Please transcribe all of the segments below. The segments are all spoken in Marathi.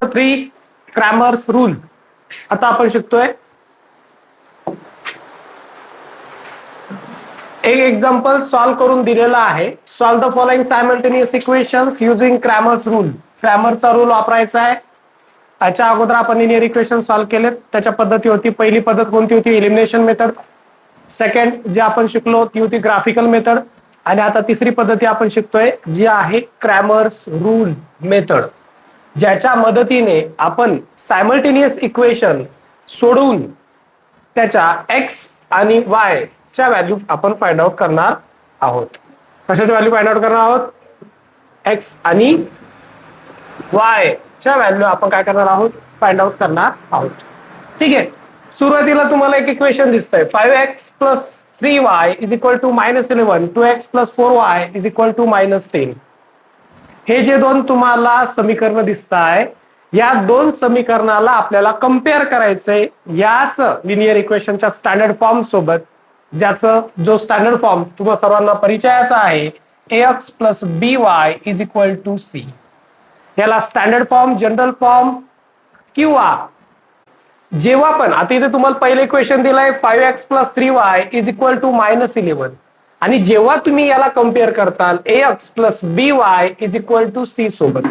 3 क्रॅमर्स रूल आता आपण शिकतोय. एक एक्झाम्पल सॉल्व्ह करून दिलेला आहे. Solve the following simultaneous equations using Cramer's rule. क्रॅमरचा रूल वापरायचा आहे. याच्या अगोदर आपण लिनियर इक्वेशन सॉल्व्ह केलेत. त्याच्या पद्धती होती. पहिली पद्धत कोणती होती? Elimination method. सेकंड जे आपण शिकलो ती होती ग्राफिकल मेथड. आणि आता तिसरी पद्धती आपण शिकतोय जी आहे क्रॅमर्स रूल मेथड, ज्याच्या मदतीने आपण सायमल्टेनियस इक्वेशन सोडवून त्याच्या एक्स आणि वाय च्या व्हॅल्यू आपण फाइंड आउट करणार आहोत. कशाची व्हॅल्यू फाइंड आउट करणार आहोत? एक्स आणि वाय च्या व्हॅल्यू आपण काय करणार आहोत? फाइंड आउट करणार आहोत. ठीक आहे. सुरुवातीला तुम्हाला एक इक्वेशन दिसतंय 5x + 3y = -11, 2x + 4y = -10. हे जे दोन तुम्हाला समीकरण दिसताय, या दोन समीकरणाला आपल्याला कंपेअर करायचंय याच लिनियर इक्वेशनच्या स्टँडर्ड फॉर्म सोबत, ज्याचं जो स्टँडर्ड फॉर्म तुम्हा सर्वांना परिचयाचा आहे, ax + by = c. याला स्टँडर्ड फॉर्म, जनरल फॉर्म किंवा जेव्हा पण आता इथे तुम्हाला पहिले इक्वेशन दिलंय 5x + 3y = -11 आणि जेव्हा तुम्ही याला कंपेअर करताल ax + by = c सोबत,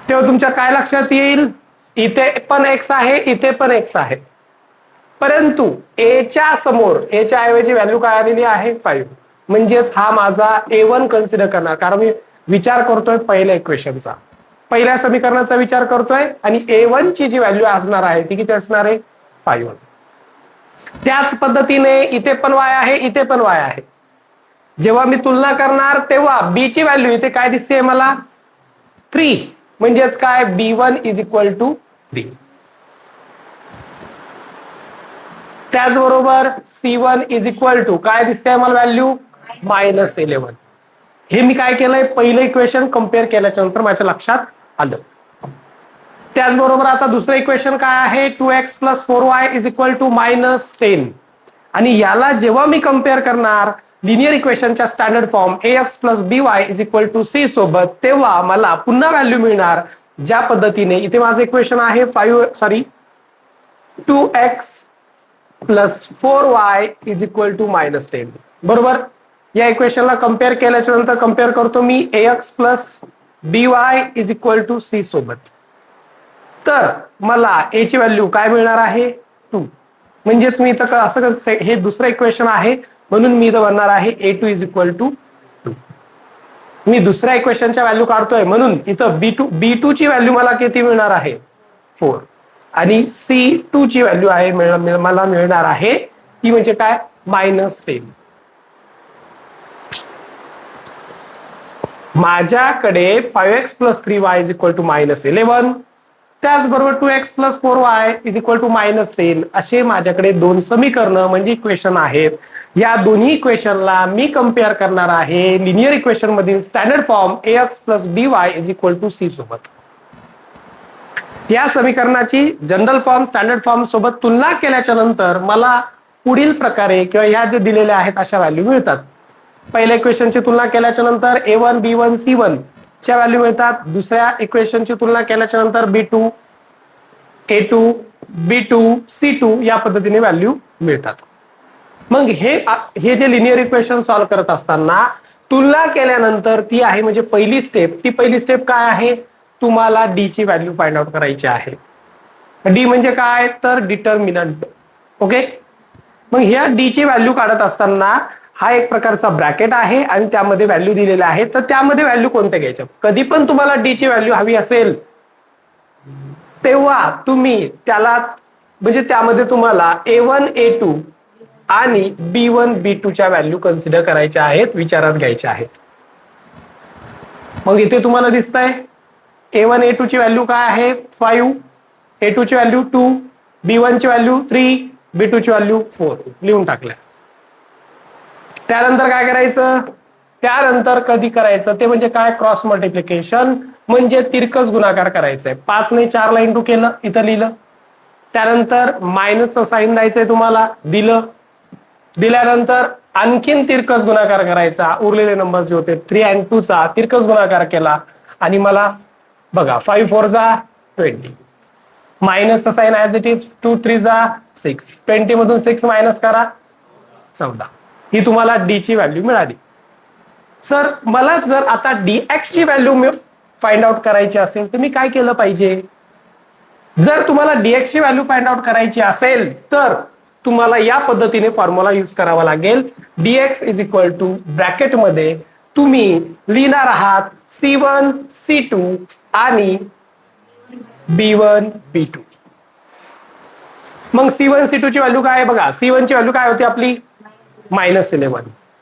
तेव्हा तुमच्या काय लक्षात येईल? इथे पण x आहे, इथे पण x आहे, परंतु a च्या समोर a च्या ऐवजी व्हॅल्यू काय आलेली आहे? 5. म्हणजेच हा माझा a1 कन्सिडर करणार, कारण मी विचार करतोय पहिल्या इक्वेशनचा, पहिल्या समीकरणाचा विचार करतोय आणि a1 ची जी व्हॅल्यू असणार आहे ती किती असणार आहे? 5. त्याच पद्धतीने इथे पण y आहे, इथे पण y आहे. जेव्हा मी तुलना करणार तेव्हा b ची व्हॅल्यू इथे काय दिसते मला? 3. म्हणजेच काय? b1 = 3. त्याचबरोबर c1 = काय दिसते मला व्हॅल्यू? -11. हे मी काय केलंय? पहिलं इक्वेशन कंपेअर केल्याच्या नंतर माझ्या लक्षात आलं. त्याचबरोबर आता दुसरं इक्वेशन काय आहे? 2x + 4y = -10. आणि याला जेव्हा मी कंपेअर करणार लिनियर इक्वेशनच्या standard form ax + by = c सोबत, तेव्हा मला पुन्हा व्हॅल्यू मिळणार ज्या पद्धतीने इथे माझं इक्वेशन आहे 2x + 4y = -10. बरोबर. या इक्वेशनला कंपेअर केल्याच्या नंतर कंपेअर करतो मी ax + by = c सोबत, तर मला a ची व्हॅल्यू काय मिळणार आहे? 2. म्हणजेच मी इथं असं हे दुसरं इक्वेशन आहे म्हणून मी इथं बनणार आहे a2 = 2. मी दुसऱ्या इक्वेशनच्या व्हॅल्यू काढतोय म्हणून इथं b2 ची व्हॅल्यू मला किती मिळणार आहे? 4. आणि c2 ची व्हॅल्यू आहे मला मिळणार आहे ती म्हणजे काय? -10. माझ्याकडे 5x + 3y = -11, त्याचबरोबर 2x + 4y = -10 असे माझ्याकडे दोन समीकरणं म्हणजे इक्वेशन आहेत. या दोन्ही इक्वेशनला मी कंपेअर करणार आहे लिनियर इक्वेशन मधील standard form ax + by = c सोबत. या समीकरणाची जनरल फॉर्म, स्टँडर्ड फॉर्म सोबत तुलना केल्याच्या नंतर मला पुढील प्रकारे किंवा ह्या जे दिलेल्या आहेत अशा व्हॅल्यू मिळतात. पहिल्या इक्वेशनची तुलना केल्याच्या नंतर a1 b1 c1 च्या व्हॅल्यू मिळतात. दुसऱ्या इक्वेशनची तुलना केल्याच्या नंतर b2 a2 b2 c2 या पद्धतीने व्हॅल्यू मिळतात. मग हे जे लिनियर इक्वेशन सॉल्व्ह करत असताना तुलना केल्यानंतर ती आहे म्हणजे पहिली स्टेप. ती पहिली स्टेप काय आहे? तुम्हाला d ची व्हॅल्यू फाइंड आउट करायची आहे. d म्हणजे काय? तर डिटर्मिनंट. ओके. मग ह्या d ची व्हॅल्यू काढत असताना हा एक प्रकारचा ब्रॅकेट आहे आणि त्यामध्ये व्हॅल्यू दिलेल्या आहेत. तर त्यामध्ये व्हॅल्यू कोणत्या घ्यायच्या? कधी पण तुम्हाला d ची व्हॅल्यू हवी असेल तेव्हा तुम्ही त्याला म्हणजे त्यामध्ये तुम्हाला a1 a2 आणि b1 b2 च्या व्हॅल्यू कन्सिडर करायच्या आहेत, विचारात घ्यायच्या आहेत. मग इथे तुम्हाला दिसतंय a1 a2 ची व्हॅल्यू काय आहे? 5, a2 ची व्हॅल्यू 2, b1 ची व्हॅल्यू 3, b2 ची व्हॅल्यू 4 लिहून टाकल्या. त्यानंतर काय करायचं? त्यानंतर कधी करायचं ते म्हणजे काय? क्रॉस मल्टिप्लिकेशन म्हणजे तिरकस गुणाकार करायचंय. 5 ने 4 ला इंटू केलं, इथं लिहिलं. त्यानंतर मायनसचं साइन द्यायचंय तुम्हाला, दिलं. दिल्यानंतर आणखीन तिरकस गुणाकार करायचा. उरलेले नंबर जे होते 3 आणि 2 चा तिरकस गुणाकार केला आणि मला बघा 5 4 जा 20, मायनसचा साइन ऍज इट इज, 2 3 जा 6, 20 मधून 6 मायनस करा 14. ही तुम्हाला डी ची व्हॅल्यू मिळाली. सर मला जर आता dx ची व्हॅल्यू फाइंड आउट करायची असेल तर मी काय केलं पाहिजे? जर तुम्हाला dx ची व्हॅल्यू फाइंड आउट करायची असेल तर तुम्हाला या पद्धतीने फॉर्म्युला यूज करावा लागेल. dx is equal two bracket मध्ये तुम्ही लिहिणार आहात C1 C2 आणि B1 B2. मग C1 C2 ची व्हॅल्यू काय आहे बघा. C1 ची व्हॅल्यू काय होती आपली -11,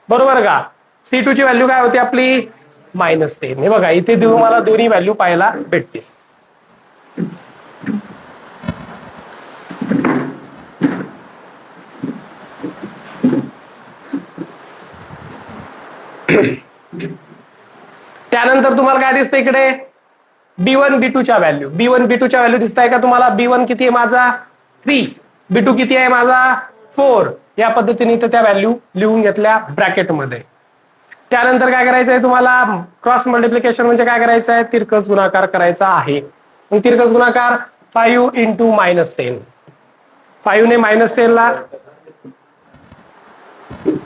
बरोबर का. C2 ची व्हॅल्यू काय होती आपली -10. हे बघा इथे तुम्हाला दोन्ही व्हॅल्यू पाहायला भेटतील. त्यानंतर तुम्हाला काय दिसतं इकडे B1 B2 च्या व्हॅल्यू. B1 B2 च्या व्हॅल्यू दिसत आहे का तुम्हाला? B1 किती आहे माझा 3, B2 किती आहे माझा 4. या पद्धतीने इथे त्या व्हॅल्यू लिहून घेतल्या ब्रॅकेट मध्ये. त्यानंतर काय करायचं आहे तुम्हाला? क्रॉस मल्टिप्लिकेशन म्हणजे काय करायचं आहे? तिरकस गुणाकार करायचा आहे. मग तिरकस गुणाकार 5 इंटू -10. 5 ने -10 ला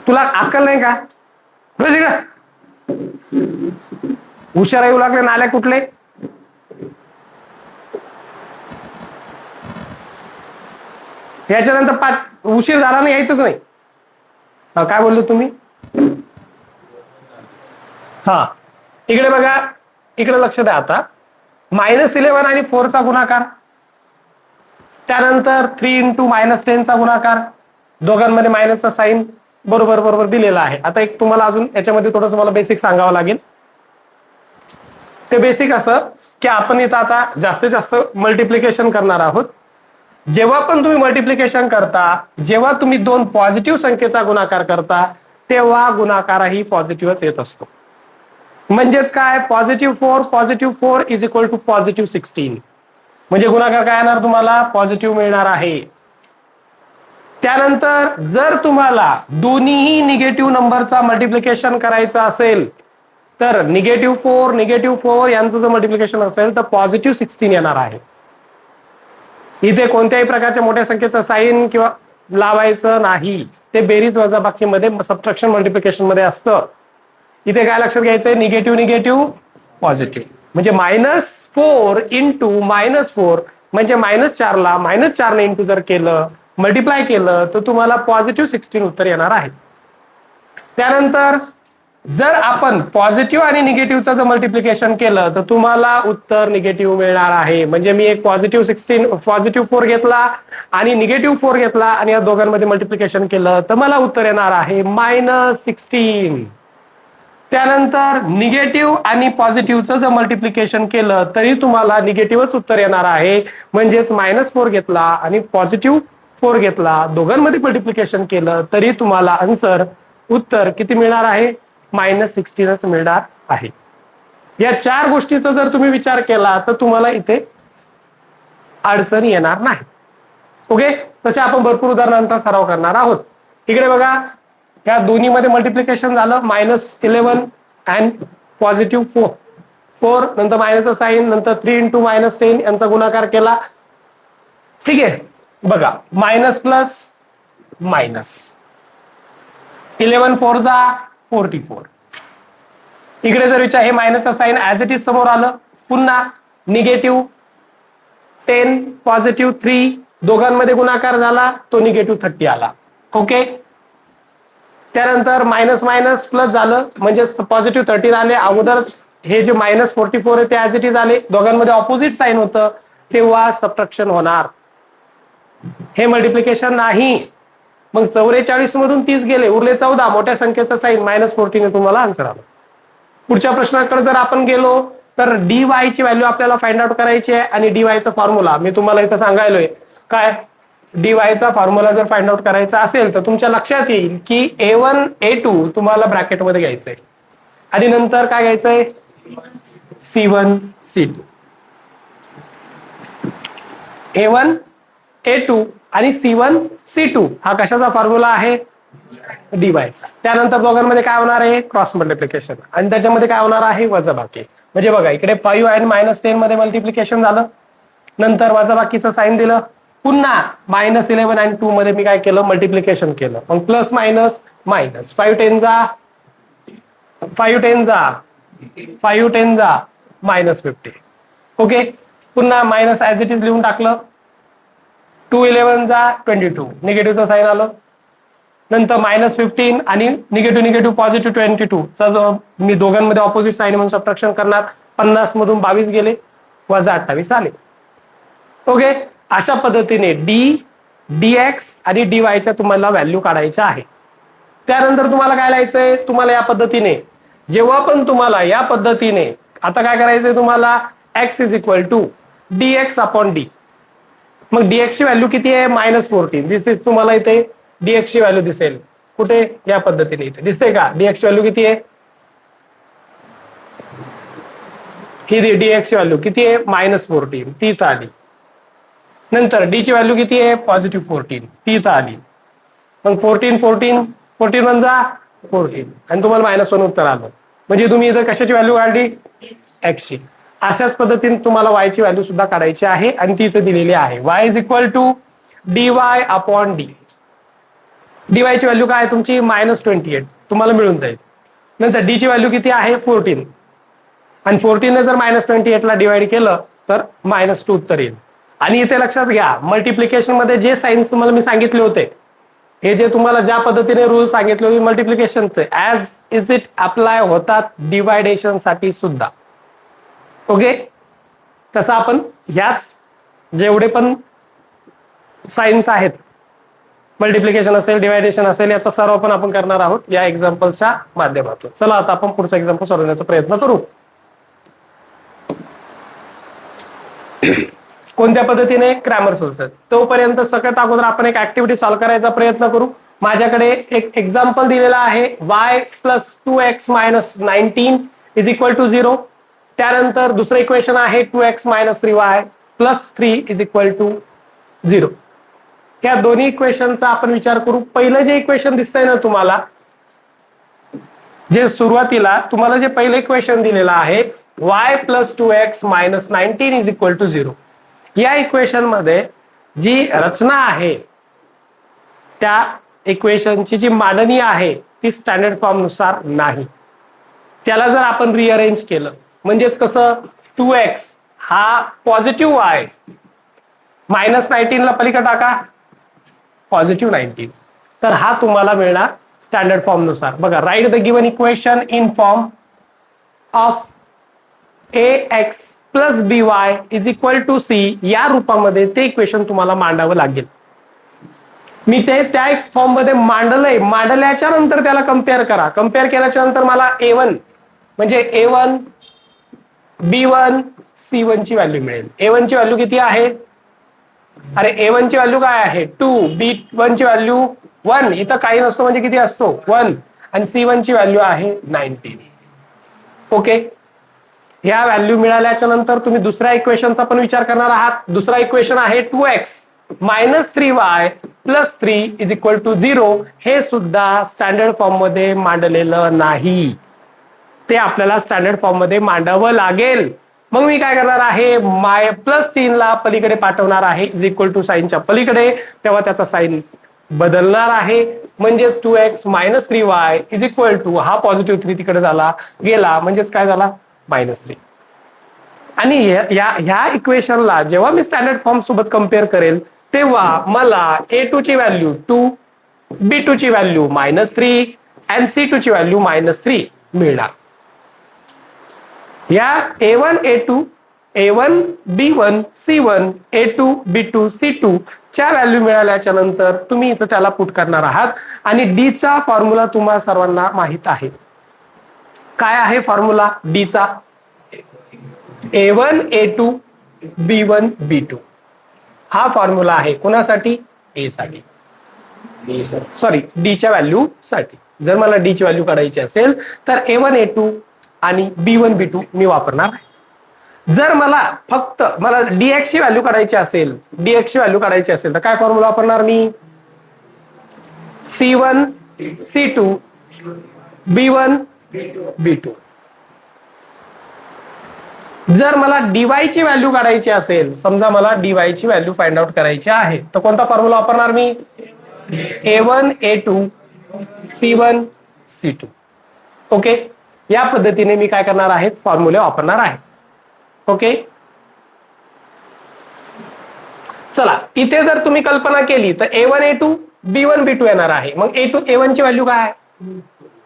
तुला अक्कल नाही का? हुशार येऊ लागले नाल्या कुठले? याच्यानंतर उशीर झाला नाही यायचंच नाही. काय बोललो तुम्ही? हा इकडे बघा, इकडे लक्ष द्या. आता -11 आणि 4 चा गुणाकार, त्यानंतर 3 इंटू -10 चा गुणाकार, दोघांमध्ये मायनसचा साईन बरोबर बरोबर दिलेला आहे. आता एक तुम्हाला अजून याच्यामध्ये थोडं मला बेसिक सांगावं लागेल. ते बेसिक असं की आपण इथं आता जास्तीत जास्त मल्टिप्लिकेशन करणार आहोत. जेव्हा पण तुम्ही मल्टिप्लिकेशन करता, जेव्हा तुम्ही दोन पॉझिटिव्ह संख्येचा गुणाकार करता, तेव्हा गुणाकारही पॉझिटिव्हच येत असतो. म्हणजेच काय? +4 इज इक्वल टू +16. म्हणजे गुणाकार काय येणार तुम्हाला? पॉझिटिव्ह मिळणार आहे. त्यानंतर जर तुम्हाला दोन्हीही निगेटिव्ह नंबरचा मल्टिप्लिकेशन करायचं असेल तर -4 यांचं जर मल्टिप्लिकेशन असेल तर +16 येणार आहे. इथे कोणत्याही प्रकारच्या मोठ्या संख्येचं साईन किंवा लावायचं नाही. ते बेरीज वजाबाकी मध्ये सबट्रॅक्शन मल्टिप्लिकेशन मध्ये असतं. इथे काय लक्षात घ्यायचंय? Negative negative positive. म्हणजे -4 इंटू -4 म्हणजे -4 ला -4 ने इंटू जर केलं, मल्टिप्लाय केलं तर तुम्हाला +16 उत्तर येणार आहे. त्यानंतर जर आपण पॉझिटिव्ह आणि निगेटिव्हचं जर मल्टिप्लिकेशन केलं तर तुम्हाला उत्तर निगेटिव्ह मिळणार आहे. म्हणजे मी एक पॉझिटिव्ह 4 घेतला आणि निगेटिव्ह 4 घेतला आणि या दोघांमध्ये मल्टिप्लिकेशन केलं तर मला उत्तर येणार आहे -16. त्यानंतर निगेटिव्ह आणि पॉझिटिव्हचं जर मल्टिप्लिकेशन केलं तरी तुम्हाला निगेटिव्हच उत्तर येणार आहे. म्हणजेच -4 घेतला आणि +4 घेतला, दोघांमध्ये मल्टिप्लिकेशन केलं तरी तुम्हाला आन्सर उत्तर किती मिळणार आहे? -16च मिळणार आहे. या 4 गोष्टीचा जर तुम्ही विचार केला तर तुम्हाला इथे अडचण येणार नाही. ओके, तसे आपण भरपूर उदाहरणांचा सराव करणार आहोत. इकडे बघा, या दोन्ही मध्ये मल्टिप्लिकेशन झालं -11 अँड +4 नंतर मायनसचा साईन, नंतर 3 इंटू -10 यांचा गुणाकार केला. ठीक आहे, बघा मायनस प्लस मायनस, 11 4 जा 44. इकडे जर विचार, हे मायनसचा साईन ऍज इट इज समोर आलं. पुन्हा निगेटिव्ह 10 +3 दोघांमध्ये गुणाकार झाला, तो -30 आला. ओके, त्यानंतर मायनस मायनस प्लस झालं म्हणजे +30 आले. अगोदरच हे जे -44 आहे ते ऍज इट इज आले, दोघांमध्ये ऑपोजिट साईन होतं तेव्हा सबट्रॅक्शन होणार. हे मल्टिप्लिकेशन नाही. मग 44 मधून 30 गेले, उरले 14, मोठ्या संख्येचा साईन -14 तुम्हाला आन्सर आला. पुढच्या प्रश्नाकडे जर आपण गेलो तर dy ची व्हॅल्यू आपल्याला फाइंड आउट करायची आहे आणि dy चा फॉर्म्युला मी तुम्हाला इथं सांगायलोय. काय dy चा फॉर्म्युला जर फाइंड आउट करायचा असेल तर तुमच्या लक्षात येईल की a1 a2 तुम्हाला ब्रॅकेट मध्ये घ्यायचंय आणि नंतर काय घ्यायचंय? C1 C2. A1 A2 आणि C1 C2 हा कशाचा फॉर्म्युला आहे? डीवायचा. त्यानंतर दोघांमध्ये काय होणार आहे, क्रॉस मल्टिप्लिकेशन, आणि त्याच्यामध्ये काय होणार आहे, वजाबाकी. म्हणजे बघा इकडे 5 आणि -10 मध्ये मल्टिप्लिकेशन झालं, नंतर वजाबाकीचं साईन दिलं, पुन्हा -11 आणि 2 मध्ये मी काय केलं, मल्टिप्लिकेशन केलं, मग प्लस मायनस मायनस, 5 10 जा -50. ओके, पुन्हा मायनस ऍज इट इज लिहून टाकलं, 2 11 जा 22, निगेटिव्हचं साईन आलं, नंतर -15 आणि निगेटिव्ह पॉझिटिव्ह 22 चा जो मी दोघांमध्ये ऑपोजिट साईन म्हणून सबट्रॅक्शन करणार, 50 मधून 22 गेले, वजा 28 आले. ओके, अशा पद्धतीने dx आणि dy च्या तुम्हाला व्हॅल्यू काढायच्या आहे. त्यानंतर तुम्हाला काय लिहायचंय, तुम्हाला या पद्धतीने, जेव्हा पण तुम्हाला या पद्धतीने, आता काय करायचंय तुम्हाला, x is equal to dx upon d. मग dx ची व्हॅल्यू किती आहे, -14 दिसते तुम्हाला इथे, dx ची व्हॅल्यू दिसेल कुठे, या पद्धतीने इथे दिसते का, dx ची व्हॅल्यू किती आहे, ही dx ची व्हॅल्यू किती आहे, -14 ती इथं आली. नंतर d ची व्हॅल्यू किती आहे, +14 ती इथं आली. मग 14 जा 14 आणि तुम्हाला -1 उत्तर आलं. म्हणजे तुम्ही इथं कशाची व्हॅल्यू काढली, x ची. अशाच पद्धतीने तुम्हाला y ची व्हॅल्यू सुद्धा काढायची आहे आणि ती इथं दिलेली आहे, y is equal to dy upon d. dy ची व्हॅल्यू काय आहे तुमची, -28 तुम्हाला मिळून जाईल. नंतर d ची व्हॅल्यू किती आहे, 14, आणि 14 ने जर -28 ला डिवाइड केलं तर -2 उत्तर येईल. आणि इथे लक्षात घ्या, मल्टिप्लिकेशन मध्ये जे साइन्स तुम्हाला मी सांगितले होते, हे जे तुम्हाला ज्या पद्धतीने रूल सांगितले होते मल्टिप्लिकेशनचे, ऍज इज इट अप्लाय होतात डिवायडेशन साठी सुद्धा. ओके, तसं आपण ह्याच जेवढे पण साइन्स आहेत, मल्टिप्लिकेशन असेल, डिवायडेशन असेल, याचा सर्व पण आपण करणार आहोत या एक्झाम्पल्सच्या माध्यमातून. चला आता आपण पुढचा एक्झाम्पल सोडवण्याचा प्रयत्न करू. कोणत्या पद्धतीने, क्रॅमर सोल्युशन. तोपर्यंत सगळ्यात अगोदर आपण एक ऍक्टिव्हिटी सॉल्व्ह करायचा प्रयत्न करू. माझ्याकडे एक एक्झाम्पल दिलेला आहे, y + 2x - 19 is equal to 0. त्यानंतर दुसरं इक्वेशन आहे 2x - 3y + 3 is equal to 0. या दोन्ही इक्वेशनचा आपण विचार करू. पहिलं जे इक्वेशन दिसतंय ना तुम्हाला, जे सुरुवातीला तुम्हाला जे पहिलं इक्वेशन दिलेलं आहे, y + 2x - 19 is equal to 0. या इक्वेशन मध्ये जी रचना आहे, त्या इक्वेशनची जी मांडणी आहे ती स्टँडर्ड फॉर्म नुसार नाही. त्याला जर आपण रिअरेंज केलं, म्हणजेच कसं, 2x हा पॉझिटिव्ह आहे, -19 ला पलीकडे टाका +19, तर हा तुम्हाला मिळणार स्टँडर्ड फॉर्म नुसार. बघा, write the given equation in form of ax + by is equal to c. या रूपामध्ये ते इक्वेशन तुम्हाला मांडावं लागेल. मी ते त्या एक फॉर्म मध्ये मांडलंय, मांडल्याच्या नंतर त्याला कम्पेअर करा. कम्पेअर केल्याच्या नंतर मला a1 म्हणजे a1 b1 c1 ची व्हॅल्यू मिळेल. a1 ची व्हॅल्यू किती आहे, अरे a1 ची व्हॅल्यू काय आहे, 2, b1 ची व्हॅल्यू 1, इथं काही नसतो म्हणजे किती असतो, 1, आणि c1 ची व्हॅल्यू आहे 19. ओके, ह्या व्हॅल्यू मिळाल्याच्या नंतर तुम्ही दुसऱ्या इक्वेशनचा पण विचार करणार आहात. दुसरा इक्वेशन आहे 2x - 3y + 3 is equal to 0. हे सुद्धा स्टँडर्ड फॉर्म मध्ये मांडलेलं नाही, ते आपल्याला स्टँडर्ड फॉर्म मध्ये मांडावं लागेल. मग मी काय करणार आहे, -3 ला पलीकडे पाठवणार आहे, इज इक्वल टू साईनच्या पलीकडे, तेव्हा त्याचा साईन बदलणार आहे. म्हणजेच 2x - 3y is equal to, हा +3 तिकडे झाला गेला, म्हणजेच काय झाला, -3. आणि ह्या इक्वेशनला जेव्हा मी स्टँडर्ड फॉर्म सोबत कम्पेअर करेल, तेव्हा मला a2 ची व्हॅल्यू 2, b2 ची व्हॅल्यू -3 आणि c2 ची व्हॅल्यू -3 मिळणार. या a1 a2 a1 b1 c1 a2 b2 c2 च्या व्हॅल्यू मिळाल्याच्या नंतर तुम्ही इथं त्याला पुट करणार आहात. आणि d चा फॉर्म्युला तुम्हाला सर्वांना माहित आहे. काय आहे फॉर्म्युला d चा, a1 a2 b1 b2. हा फॉर्म्युला आहे कोणासाठी, a साठी, सॉरी d च्या व्हॅल्यू साठी. जर मला d ची व्हॅल्यू काढायची असेल तर a1 a2 आणि b1 b2 मी वापरणार आहे. जर मला फक्त dx ची व्हॅल्यू काढायची असेल तर काय फॉर्म्युला वापरणार मी, c1 C2 B1 B2. जर मला dy ची व्हॅल्यू काढायची असेल, समजा मला dy ची व्हॅल्यू फाइंड आउट करायची आहे, तर कोणता फॉर्म्युला वापरणार मी? A1 A2 C1 C2. Okay, या पद्धतीने मी काय करणार आहे? फॉर्म्युले वापरणार आहे. ओके, चला इथे जर तुम्ही कल्पना केली तर A1 A2 B1 B2 येणार आहे. मग A1 ची व्हॅल्यू काय आहे?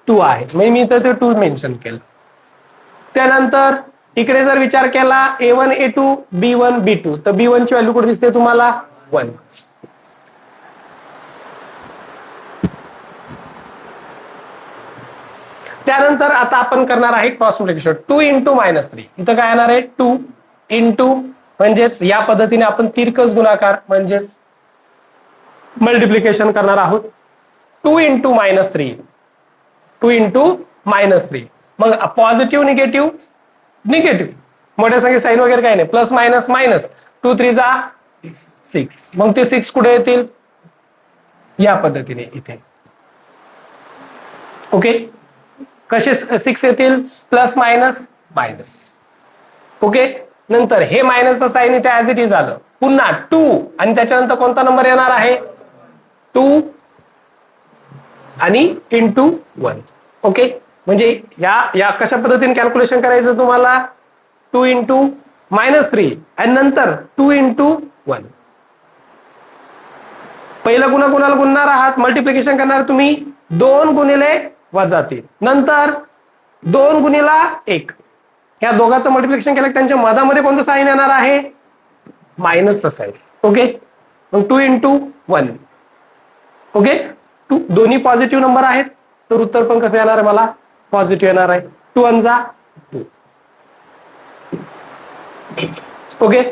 2 आहे. म्हणजे मी इथे 2 मेन्शन केलं. त्यानंतर इकडे जर विचार केला A1 A2 B1 B2, तर B1 ची व्हॅल्यू कुठे दिसते तुम्हाला? 1. त्यानंतर आता आपण करणार आहे क्रॉस मल्टिप्लिकेशन. 2 इंटू -3. इथं काय येणार आहे? 2 इंटू, म्हणजेच या पद्धतीने आपण तिरकस गुणाकार म्हणजेच मल्टिप्लिकेशन करणार आहोत. 2 इंटू -3. 2 इंटू -3. मग पॉझिटिव्ह निगेटिव्ह निगेटिव्ह, मोठ्या संख्ये साईन वगैरे काही नाही. Plus minus minus. 2 3 जा 6. मग ते 6 कुठे येतील? या पद्धतीने इथे. ओके, कसे 6 येतील? Plus minus minus. ओके, नंतर हे मायनसचं साईन इथे ऍज इट इज आलं. पुन्हा 2 आणि त्याच्यानंतर कोणता नंबर येणार आहे? 2 आणि इंटू 1. ओके, म्हणजे या कशा पद्धतीने कॅल्क्युलेशन करायचं तुम्हाला? 2 इंटू -3 आणि नंतर 2 इंटू 1. पहिलं कुणाला गुणणार आहात? मल्टिप्लिकेशन करणार तुम्ही 2 गुणिले -3, नंतर 2 गुणिला 1. या दोघांचं मल्टिप्लिकेशन केलं, त्यांच्या मधामध्ये कोणतं साईन येणार आहे? मायनसचं साईन. ओके, मग 2 इंटू 1. ओके, दोन्ही पॉझिटिव्ह नंबर आहेत, तर उत्तर पण कसं येणार आहे? मला पॉझिटिव्ह येणार आहे. 2 1 जा 2. ओके,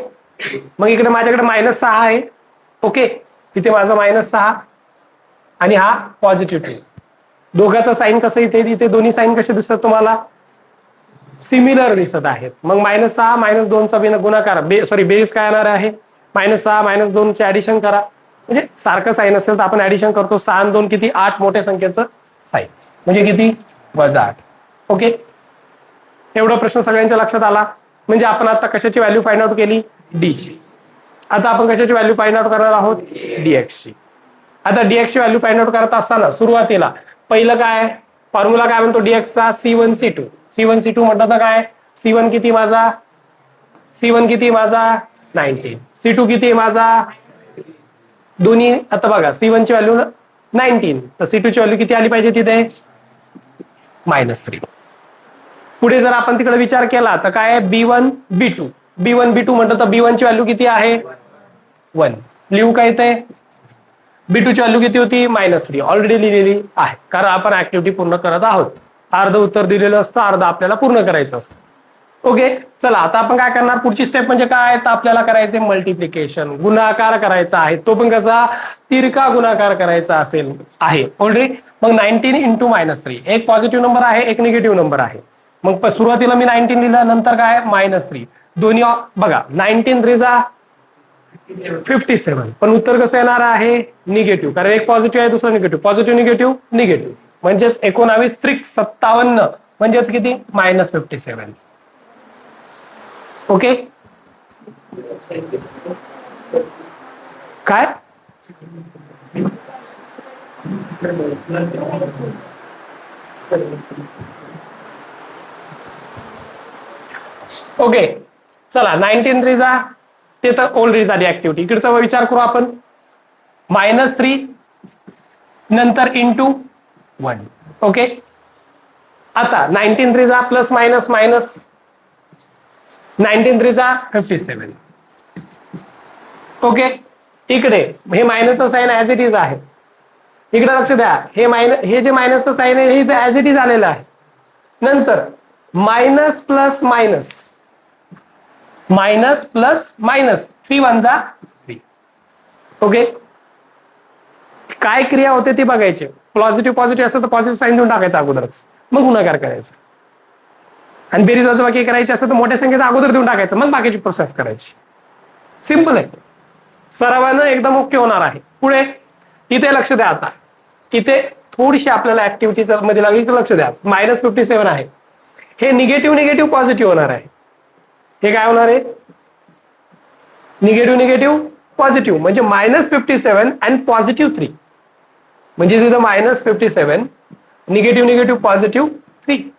मग इकडे माझ्याकडे -6 आहे. ओके, इथे माझा -6 आणि हा पॉझिटिव्ह 2. दोघांचा साईन कसं इथे दोन्ही साईन कसे दिसतात तुम्हाला? सिमिलर दिसत आहेत. मग -6 -2 चा गुणाकार बेरीज काय येणार आहे? -6 -2 चे ऍडिशन करा. म्हणजे सारखं साईन असेल तर आपण ऍडिशन करतो. 6 आणि 2 किती? 8 मोठ्या संख्येचं साईन, म्हणजे किती? -8. ओके, एवढा प्रश्न सगळ्यांच्या लक्षात आला. म्हणजे आपण आता कशाची व्हॅल्यू फाइंड आउट केली? डी ची. आता आपण कशाची व्हॅल्यू फाइंड आउट करणार आहोत? dx ची. आता dx ची व्हॅल्यू फाइंड आउट करत असताना सुरुवातीला पहिलं काय फॉर्म्युला काय म्हणतो dx चा? C1 C2. C1 C2 म्हटलं तर काय? C1 किती माझा? C1 किती माझा? 19. C2 किती माझा? दोन्ही आता बघा, C1 ची व्हॅल्यू 19, तर C2 ची व्हॅल्यू किती आली पाहिजे तिथे? -3. पुढे जर आपण तिकडे विचार केला तर काय? B1 B2. B1 B2 म्हटलं तर B1 ची व्हॅल्यू किती आहे? 1. लिहू काय ते? B2 ची व्हॅल्यू किती होती? -3. ऑलरेडी लिहिलेली आहे, कारण आपण ऍक्टिव्हिटी पूर्ण करत आहोत. अर्ध उत्तर दिलेलं असतं, अर्ध आपल्याला पूर्ण करायचं असतं. ओके, चला आता आपण काय करणार? पुढची स्टेप म्हणजे काय? तर आपल्याला करायचे मल्टिप्लिकेशन, गुणाकार करायचा आहे. तो पण कसा? तिरका गुणाकार करायचा असेल आहे ऑलरेडी. मग 19 इंटू -3. एक पॉझिटिव्ह नंबर आहे, एक निगेटिव्ह नंबर आहे. मग सुरुवातीला मी 19 लिहिलं, नंतर काय? -3. दोन्ही बघा, 19 3 जा 57. पण उत्तर कसं येणार आहे? निगेटिव्ह, कारण एक पॉझिटिव्ह आहे, दुसरा निगेटिव्ह. पॉझिटिव्ह निगेटिव्ह निगेटिव्ह, म्हणजेच 19 त्रिक 57, म्हणजेच किती? -57. ओके, काय? ओके, चला 19 3 जा, ते तर ऑलरेडी झाली ऍक्टिव्हिटी. इकडचा विचार करू आपण. -3 नंतर इंटू 1. ओके, आता 19 3 जा प्लस मायनस मायनस. 19 3 जा 57. ओके, इकडे हे मायनसचं साईन ऍज इट इज आहे. इकडे लक्ष द्या, हे जे मायनसचं साईन आहे हे ऍज इट इज आलेलं आहे. नंतर minus plus minus, minus plus minus, 3 1 जा 3. ओके, काय क्रिया होते ती बघायची. पॉझिटिव्ह पॉझिटिव्ह असेल तर पॉझिटिव्ह साईन देऊन टाकायचं अगोदरच, मग गुणाकार करायचा. आणि बेरीज वजाबाकी करायची असेल तर मोठ्या संख्येचा अगोदर देऊन टाकायचं, मग बाकीची प्रोसेस करायची. सिंपल आहे, सरावानं एकदम ओके होणार आहे. पुढे इथे लक्ष द्या. आता इथे थोडीशी आपल्याला ऍक्टिव्हिटी मध्ये लागली तर लक्ष द्या. -57 आहे, हे निगेटिव्ह निगेटिव्ह पॉझिटिव्ह होणार आहे. हे काय होणार आहे? निगेटिव्ह निगेटिव्ह पॉझिटिव्ह, म्हणजे -57 आणि +3, म्हणजे तिथं -57 निगेटिव्ह निगेटिव्ह +3,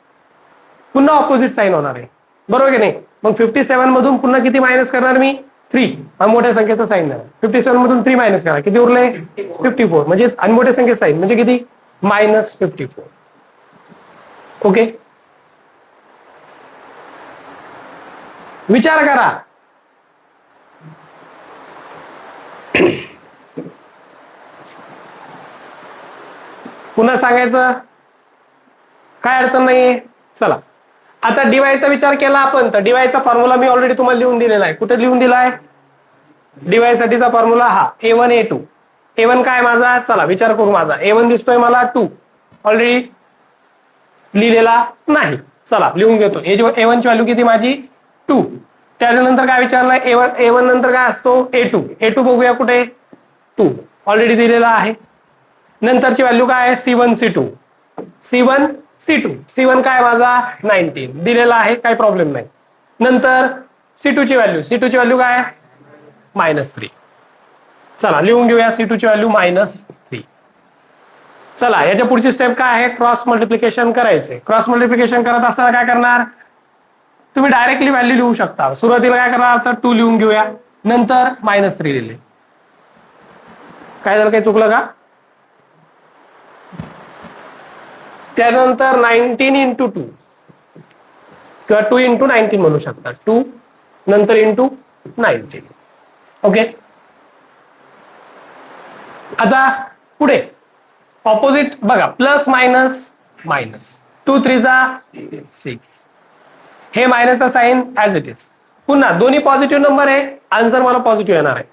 पुन्हा ऑपोजिट साईन होणार आहे, बरोबर की नाही? मग 57 मधून पुन्हा किती मायनस करणार मी? 3. हा मोठ्या संख्येचा साईन आहे. 57 मधून 3 मायनस करा, किती उरले? 54. म्हणजे अनमोठ्या संख्येचा साईन म्हणजे किती? -54. ओके, विचार करा. पुन्हा सांगायचं काय अडचण नाहीये. चला, आता डीवायचा विचार केला आपण, तर डीवायचा फॉर्म्युला मी ऑलरेडी तुम्हाला लिहून दिलेला आहे. कुठे लिहून दिलाय? डीवाय साठीचा फॉर्म्युला हा A1 A2. A1 काय माझा? चला विचार करू. माझा A1 दिसतोय मला 2, ऑलरेडी लिहिलेला नाही. चला लिहून घेतो. A1 ची व्हॅल्यू किती माझी? 2. त्याच्यानंतर काय विचारलंय? A1 नंतर काय असतो? A2. A2 बघूया कुठे? 2 ऑलरेडी दिलेला आहे. नंतरची व्हॅल्यू काय आहे? C1 C2. C1 C2. C1 काय माझा? 19 दिलेला आहे, काही प्रॉब्लेम नाही. नंतर C2 ची व्हॅल्यू काय? -3. चला लिहून घेऊया C2 ची व्हॅल्यू -3. चला याच्या पुढची स्टेप काय आहे? क्रॉस मल्टिप्लिकेशन करायचे. क्रॉस मल्टिप्लिकेशन करत असताना काय करणार? तुम्ही डायरेक्टली व्हॅल्यू लिहू शकता. सुरुवातीला काय करणार? तर 2 लिहून घेऊया, नंतर -3 लिहिले. काय झालं? काही चुकलं का? त्यानंतर 19 × 2 किंवा 2 × 19 म्हणू शकता. 2 नंतर × 19. ओके, आता पुढे ऑपोजिट बघा, प्लस मायनस मायनस, 2 3 6. हे मायनसचा साईन ऍज इट इज. पुन्हा दोन्ही पॉझिटिव्ह नंबर आहे, आन्सर मला पॉझिटिव्ह येणार आहे.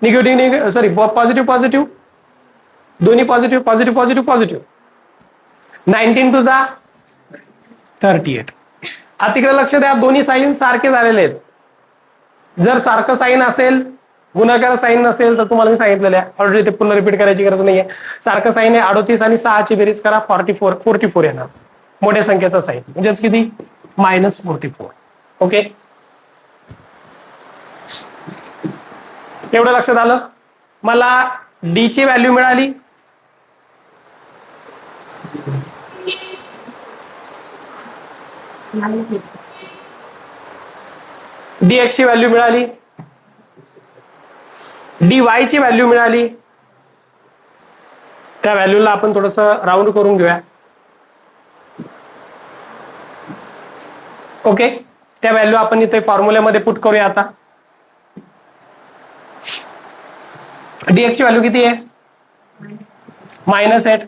निगेटिव्ह पॉझिटिव्ह दोन्ही पॉझिटिव्ह पॉझिटिव्ह पॉझिटिव्ह पॉझिटिव्ह. 19 2 38. आता तिकडे लक्ष द्या, दोन्ही साईन सारखे झालेले आहेत. जर सारखं साईन असेल, गुणाकार साईन नसेल, तर तुम्हाला मी सांगितलेलं आहे ऑलरेडी, ते पुन्हा रिपीट करायची गरज नाहीये. सारखं साईन आहे, 38 आणि 6 ची बेरीज करा, 44 येणार. मोठ्या संख्येचा साईन म्हणजेच किती? -44. ओके, एवढं लक्षात आलं. मला डी ची व्हॅल्यू मिळाली, dx ची व्हॅल्यू मिळाली, dy ची व्हॅल्यू मिळाली. त्या व्हॅल्यूला आपण थोडस राऊंड करून घेऊया. ओके, त्या व्हॅल्यू आपण इथे फॉर्म्युल्यामध्ये पुट करूया. आता dx ची व्हॅल्यू किती आहे? -8.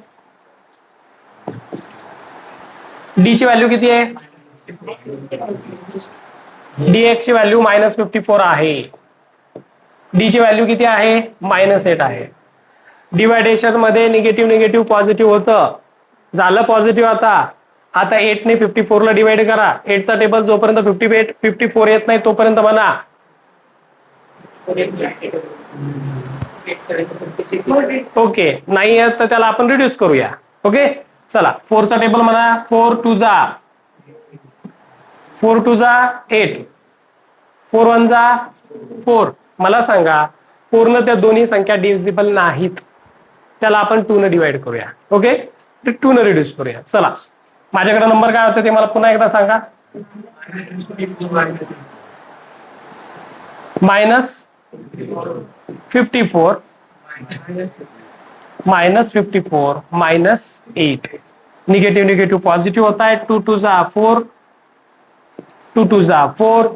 डी ची व्हॅल्यू किती आहे? dx ची व्हॅल्यू -54 आहे. डी ची व्हॅल्यू किती आहे? -8 आहे. डिवायडेशन मध्ये निगेटिव्ह निगेटिव्ह पॉझिटिव्ह होतं, झालं पॉझिटिव्ह. आता 8 ने 54 ला डिवाइड करा. 8 चा टेबल जोपर्यंत 54 येत नाही तोपर्यंत म्हणा. ओके, नाही येत तर त्याला आपण रिड्यूस करूया. ओके, चला 4 चा टेबल म्हणा. 4 2 8, 4 1 4. मला सांगा, पूर्ण त्या दोन्ही संख्या डिव्हिजिबल नाहीत, त्याला आपण 2 ने डिवाइड करूया. ओके, 2 ने रिड्यूस करूया. चला, माझ्याकडे नंबर काय होते ते मला पुन्हा एकदा सांगा. -54 -8. निगेटिव्ह निगेटिव्ह पॉझिटिव्ह होता है. 2 2 4, 2 2 4,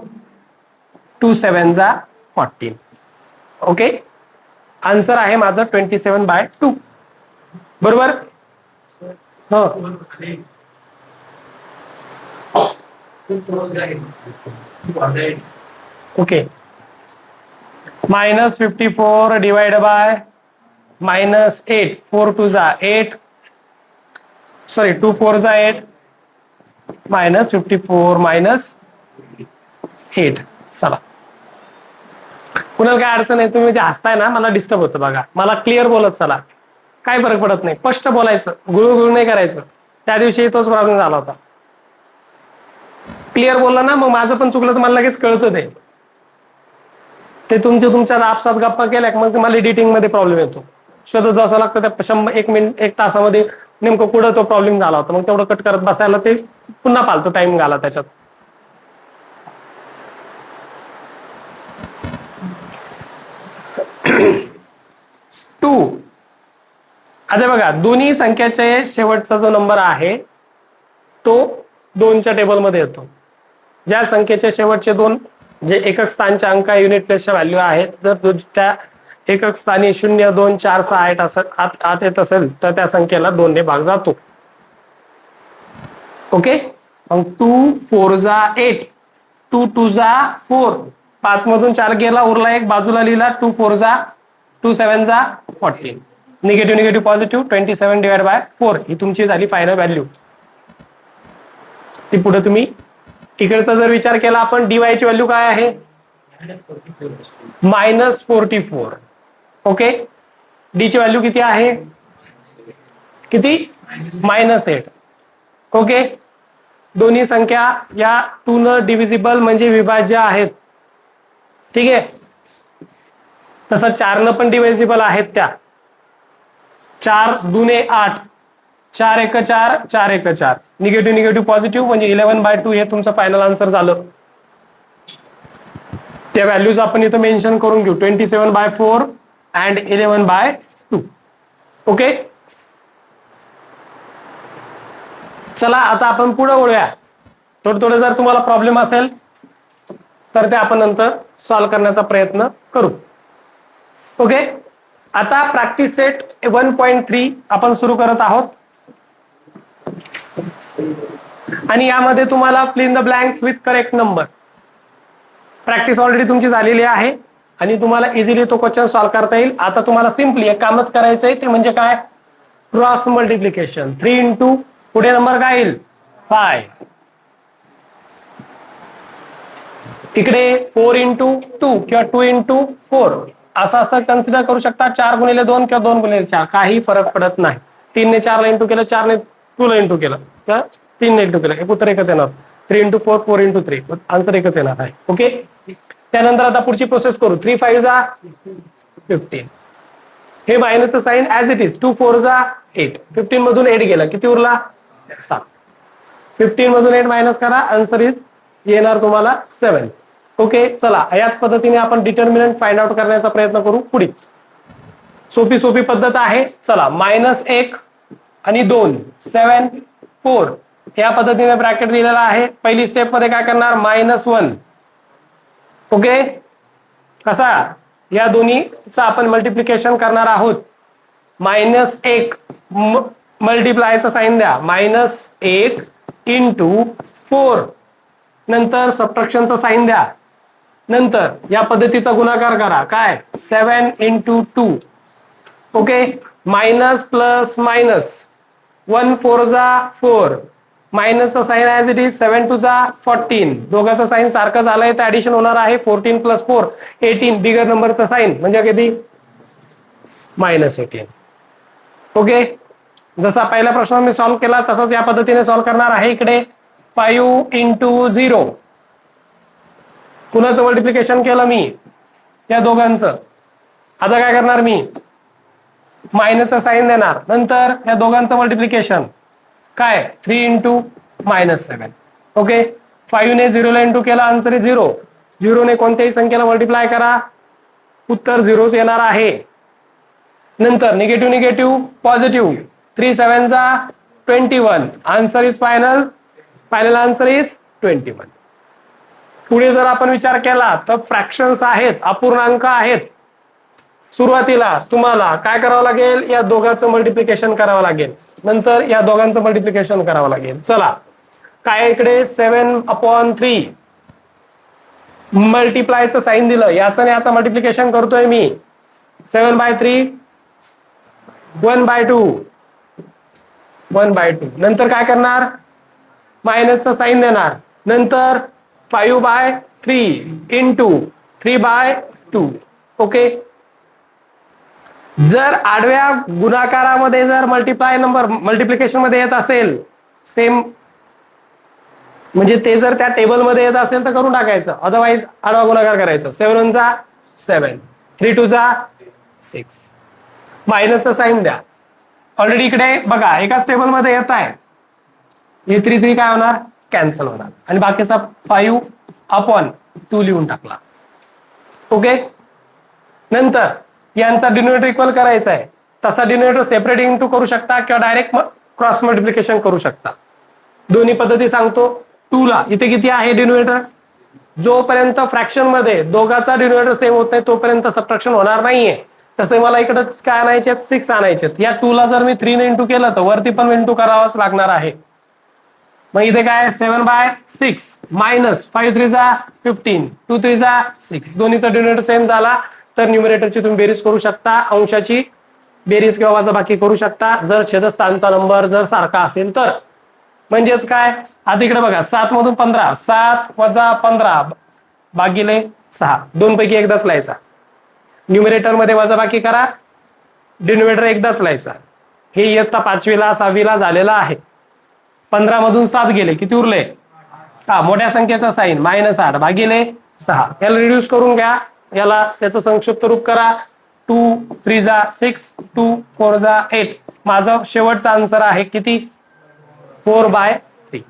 2 7 14. ओके, आन्सर आहे माझं 27/2. बरोबर? हो, ओके. -54 divide by -8. 4 2 8, सॉरी 2 4 8, -54 -8. चला, कुणाला काय अडचण आहे? तुम्ही जे हसताय ना, मला डिस्टर्ब होतं बघा. मला क्लिअर बोलत चला, काही फरक पडत नाही, स्पष्ट बोलायचं, गुळगुळ नाही करायचं. त्या दिवशी तोच प्रॉब्लेम झाला होता. क्लिअर बोलला ना, मग माझं पण चुकलं तर मला लगेच कळतं ते तुमच्या आपसात गप्पा केल्या मग तुम्हाला एडिटिंग मध्ये प्रॉब्लेम येतो. शोधत बसावं लागतं त्या 1 तासामध्ये नेमकं कुठं तो प्रॉब्लेम झाला होता, मग तेवढं कट करत बसायला ते पुन्हा फालतू टाइम घाला त्याच्यात. टू, आता बघा दोन्ही संख्याचे शेवटचा जो नंबर आहे तो 2च्या टेबलमध्ये येतो. ज्या संख्येचे शेवटचे 2 जे एकक स्थानच्या अंक युनिट प्लेसच्या व्हॅल्यू आहेत, जर त्या एकक स्थानी 0, 2, 4, 6, 8 येत असेल तर त्या संख्येला 2 ने भाग जातो. ओके, मग 2 4 जा 8, 2 2 जा 4, 5 मधून 4 गेला, उरला 1 बाजूला लिहिला, 2 4 जा 2 7 जा 14, negative negative positive, 27 divide by 4 ही तुमची झाली फायनल व्हॅल्यू. ती पुढे तुम्ही इकडचा जर विचार केला आपण, dy ची व्हॅल्यू काय आहे -44. ओके, डी ची व्हॅल्यू किती आहे, किती -8. ओके, दोन्ही संख्या या 2 न डिव्हिजिबल म्हणजे विभाज्य आहेत. ठीक आहे, तसं 4 न पण डिव्हिजिबल आहेत त्या. 4 दुने 8, 4 1 4, 4 1 4, निगेटिव्ह निगेटिव्ह पॉझिटिव्ह म्हणजे 11/2 हे तुमचं फायनल आन्सर झालं. त्या व्हॅल्यूज आपण इथं मेन्शन करून घेऊ, 27/4 अँड 11/2. ओके, चला आता आपण पुढे वळूया. थोडं जर तुम्हाला प्रॉब्लेम असेल तर ते आपण नंतर सॉल्व्ह करण्याचा प्रयत्न करू. ओके, आता प्रॅक्टिस सेट 1.3 आपण सुरू करत आहोत आणि यामध्ये तुम्हाला fill in the blanks with correct number. Practice already तुमची झालेली आहे आणि तुम्हाला इझिली तो क्वेश्चन सॉल्व्ह करता येईल. आता तुम्हाला सिम्पली एक कामच करायचंय, ते म्हणजे काय, क्रॉस मल्टिप्लिकेशन. 3 इंटू पुढे नंबर काय येईल 5, इकडे 4 इंटू 2 किंवा 2 इंटू 4 असं कन्सिडर करू शकता. 4 गुणिले 2 किंवा 2 गुणिले 4 काही फरक पडत नाही. 3 ने 4 ला इंटू केलं, 4 ने 2 ला इंटू केलं किंवा 3 ने इंटू केलं, एक उत्तर एकच येणार. 3 इंटू 4 4 इंटू 3 आन्सर एकच येणार आहे. ओके, त्यानंतर आता पुढची प्रोसेस करू. 3 5 जा 15, हे मायनसचं साइन ऍज इट इज. 2 4 जा 8, 15 मधून 8 गेला, किती उरला 7. 15 मधून 8 मायनस करा, आन्सर इज येणार तुम्हाला 7. ओके, चला याच पद्धतीने आपण डिटर्मिनंट फाइंड आउट करण्याचा प्रयत्न करू. पुढे सोपी पद्धत आहे. चला, -1 आणि 2 7 4 या पद्धतीने ब्रॅकेट दिलेला आहे. पहिली स्टेप मध्ये काय करणार, -1. ओके, कसा, या दोन्हीचा आपण मल्टिप्लिकेशन करणार आहोत. -1 मल्टिप्लायचा साइन द्या, -1 इंटू 4, नंतर सबट्रॅक्शनचा साइन द्या, नंतर या पद्धतीचा गुणाकार करा. काय 7 into 2. Okay, minus plus minus, 1 4 जा 4, मायनसचा साइन ऍज इट इज, 7 2 जा 14, दोघांचा साइन सारखं झालंय तर ऍडिशन होणार आहे. 14 प्लस 4 18, बिगर नंबरचा साइन म्हणजे किती -18. ओके, जसा पहिला प्रश्न मी सॉल्व्ह केला तसाच या पद्धतीने सॉल्व्ह करणार आहे. इकडे 5 इंटू 0, कुणाचं मल्टिप्लिकेशन केलं मी, या दोघांचं. आता काय करणार मी, मायनसचा साइन देणार, नंतर या दोघांचं मल्टिप्लिकेशन काय 3 इंटू -7. ओके, 5 ने 0 ला इंटू केला, आन्सर आहे 0. 0 ने कोणत्याही संख्येला मल्टिप्लाय करा, उत्तर 0च येणार आहे. नंतर निगेटिव्ह निगेटिव्ह पॉझिटिव्ह, 3 7 जा 21, answer is final answer is 21. पुढे जर आपण विचार केला तर फ्रॅक्शन्स आहेत, अपूर्णांक आहेत. सुरुवातीला तुम्हाला काय करावं लागेल, या दोघांचं मल्टिप्लिकेशन करावं लागेल, नंतर या दोघांचं मल्टिप्लिकेशन करावं लागेल. चला, काय इकडे 7/3 मल्टिप्लायचं साइन दिलं, याचं आणि याचं मल्टिप्लिकेशन करतोय मी. 7/3 1/2 1/2, नंतर काय करणार, मायनसचं साइन देणार, नंतर 5/3 इंटू 3/2. ओके, जर आडव्या गुणाकारामध्ये जर मल्टिप्लिकेशन मध्ये येत असेल सेम, म्हणजे ते जर त्या टेबलमध्ये येत असेल तर करून टाकायचं, अदरवाईज आडवा गुणाकार करायचं. 7 1 जा 7, 3 2 जा 6, मायनसचं साईन द्या. ऑलरेडी इकडे बघा एकाच टेबल मध्ये येत आहे, हे 3 3 काय होणार, कॅन्सल होणार, आणि बाकीचा 5/2 लिहून टाकला. ओके. नंतर यांचा डिनोमिनेटर इक्वल करायचा आहे, तसा डिनोमिनेटर सेपरेट इंटू करू शकता किंवा डायरेक्ट क्रॉस मल्टिप्लिकेशन करू शकता. दोन्ही पद्धती सांगतो. 2 ला इथे किती आहे डिनोमिनेटर, जोपर्यंत फ्रॅक्शन मध्ये दोघाचा डिनोमिनेटर सेम होत नाही तोपर्यंत सबट्रॅक्शन होणार नाहीये. तसे मला इकडे काय आणायचे, 6 आणायचे. या 2 ला जर मी 3 ने इंटू केलं तर वरती पण इंटू करावाच लागणार आहे. मग इथे काय 7/6 मायनस 5 3 जा 15, 2 3 जा 6, दोन्हीचा डिनोमिनेटर सेम झाला तर न्यूमरेटरची तुम्ही बेरीज करू शकता, अंशाची बेरीज किंवा वजाबाकी करू शकता जर छेदस्थानचा नंबर जर सारखा असेल तर. म्हणजेच काय, आता इकडे बघा 7 मधून 15, 7 वजा 15 भागिले 6, 2 पैकी एकदाच लिहायचा. न्यूमरेटर मध्ये वजाबाकी करा, डिनोमिनेटर एकदाच लिहायचा. हे इयत्ता 5वी ला 6वी ला झालेला आहे. 15 मधून 7 गेले, किती उरले, मोठ्या संख्येचा साईन -8 भागिले 6. याला रिड्यूस करून घ्या, याला त्याचं संक्षिप्त रूप करा. 2 3 जा 6, 2 4 जा 8. माझा शेवटचा आन्सर आहे किती, 4/3.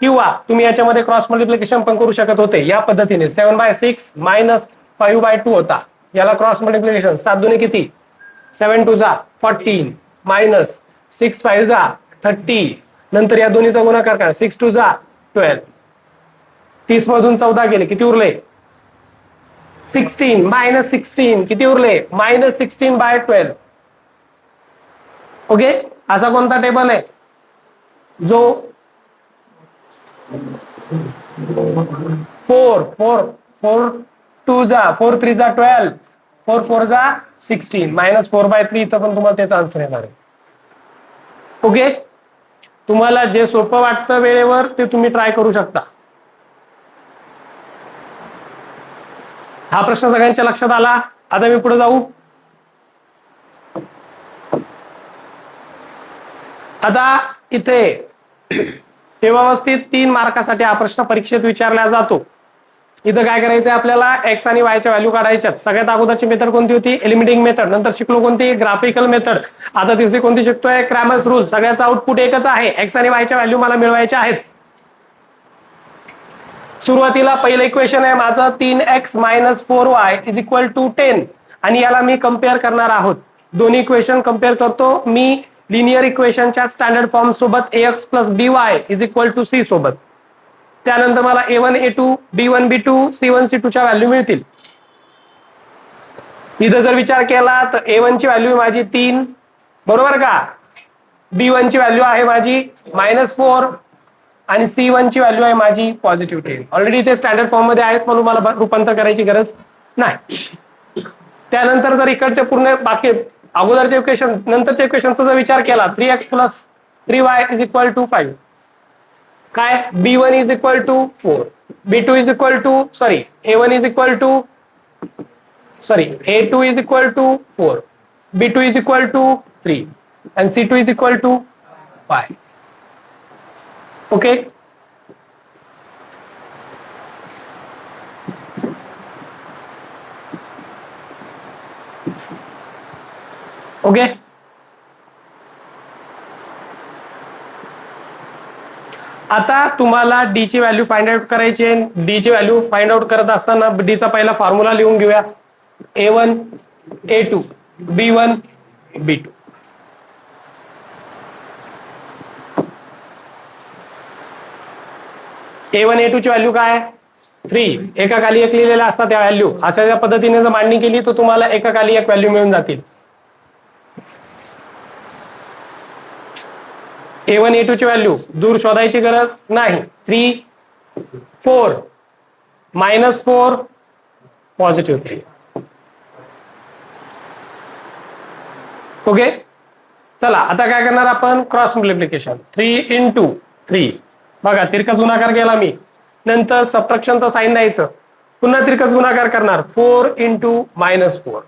किंवा तुम्ही याच्यामध्ये क्रॉस मल्टिप्लिकेशन पण करू शकत होते या पद्धतीने. 7/6 मायनस 5/2 होता, याला क्रॉस मल्टिप्लिकेशन 7 दुने किती, 7 2 जा 14 मायनस 6 5 जा 30. नंतर या दोन्हीचा गुणाकार करा, 6 2 जा 12. 30 मधून 14 गेले, किती उरले, 16 -16 किती उरले, -16/12. ओके. असा कोणता टेबल आहे जो 4 2 जा 4 3 जा 12, 4 4 जा 16, -4/3. इथं पण तुम्हाला त्याचा आन्सर येणार आहे. ओके. तुम्हाला जे सोपं वाटतं वेळेवर ते तुम्ही ट्राय करू शकता. हा प्रश्न सगळ्यांच्या लक्षात आला. आता मी पुढे जाऊ. आता इथे व्यवस्थित 3 मार्कासाठी हा प्रश्न परीक्षेत विचारला जातो. इथं काय करायचंय आपल्याला, एक्स आणि वायच्या व्हॅल्यू काढायच्यात. सगळ्यात अगोदरची मेथड कोणती होती, एलिमिनेटिंग मेथड. नंतर शिकलो कोणती, ग्राफिकल मेथड. आता तिसरी कोणती शिकतोय, क्रॅमर्स रूल. सगळ्याचा आउटपुट एकच आहे, एक्स आणि वायच्या व्हॅल्यू मला मिळवायच्या आहेत. सुरुवातीला पहिलं इक्वेशन आहे माझं 3x - 4y = 10, आणि याला मी कम्पेअर करणार आहोत. दोन्ही इक्वेशन कम्पेअर करतो मी लिनियर इक्वेशनच्या स्टँडर्ड फॉर्म सोबत, ax + by = c सोबत. त्यानंतर मला a1 a2 b1 b2 c1 c2 च्या व्हॅल्यू मिळतील. इथं जर विचार केला तर a1 ची व्हॅल्यू माझी 3, बरोबर का, b1 ची व्हॅल्यू आहे माझी -4 आणि c1 ची व्हॅल्यू आहे माझी +10. ऑलरेडी ते स्टँडर्ड फॉर्म मध्ये आहेत म्हणून मला रूपांतर करायची गरज नाही. त्यानंतर जर इकडचे पूर्ण बाकी अगोदरचे इक्वेशन नंतरच्या इक्वेशनचा जर विचार केला, 3x + 3y = 5. काय, b1 = 4, b2 a1 a2 4, b2 3 and c2 5. Okay. Okay. आता तुम्हाला डी ची व्हॅल्यू फाइंड आउट करायची आहे. डी ची व्हॅल्यू फाइंड आउट करत असताना डी चा पहिला फॉर्म्युला लिहून घेऊया, a1 a2 b1 b2. a1 a2 ची व्हॅल्यू काय, 3. एका खाली एक लिहिलेल्या असतात त्या व्हॅल्यू. अशा पद्धतीने जर मांडणी केली तर तुम्हाला एका खाली एक व्हॅल्यू मिळून जातील. a1 a2 ची व्हॅल्यू दूर शोधायची गरज नाही. 3 4 -4 +3. ओके. चला आता काय करणार आपण, क्रॉस मल्टिप्लिकेशन. 3 × 3, बघा तिरकस गुणाकार केला मी, नंतर सबट्रॅक्शनचा साइन द्यायचं, पुन्हा तिरकस गुणाकार करणार, 4 × -4.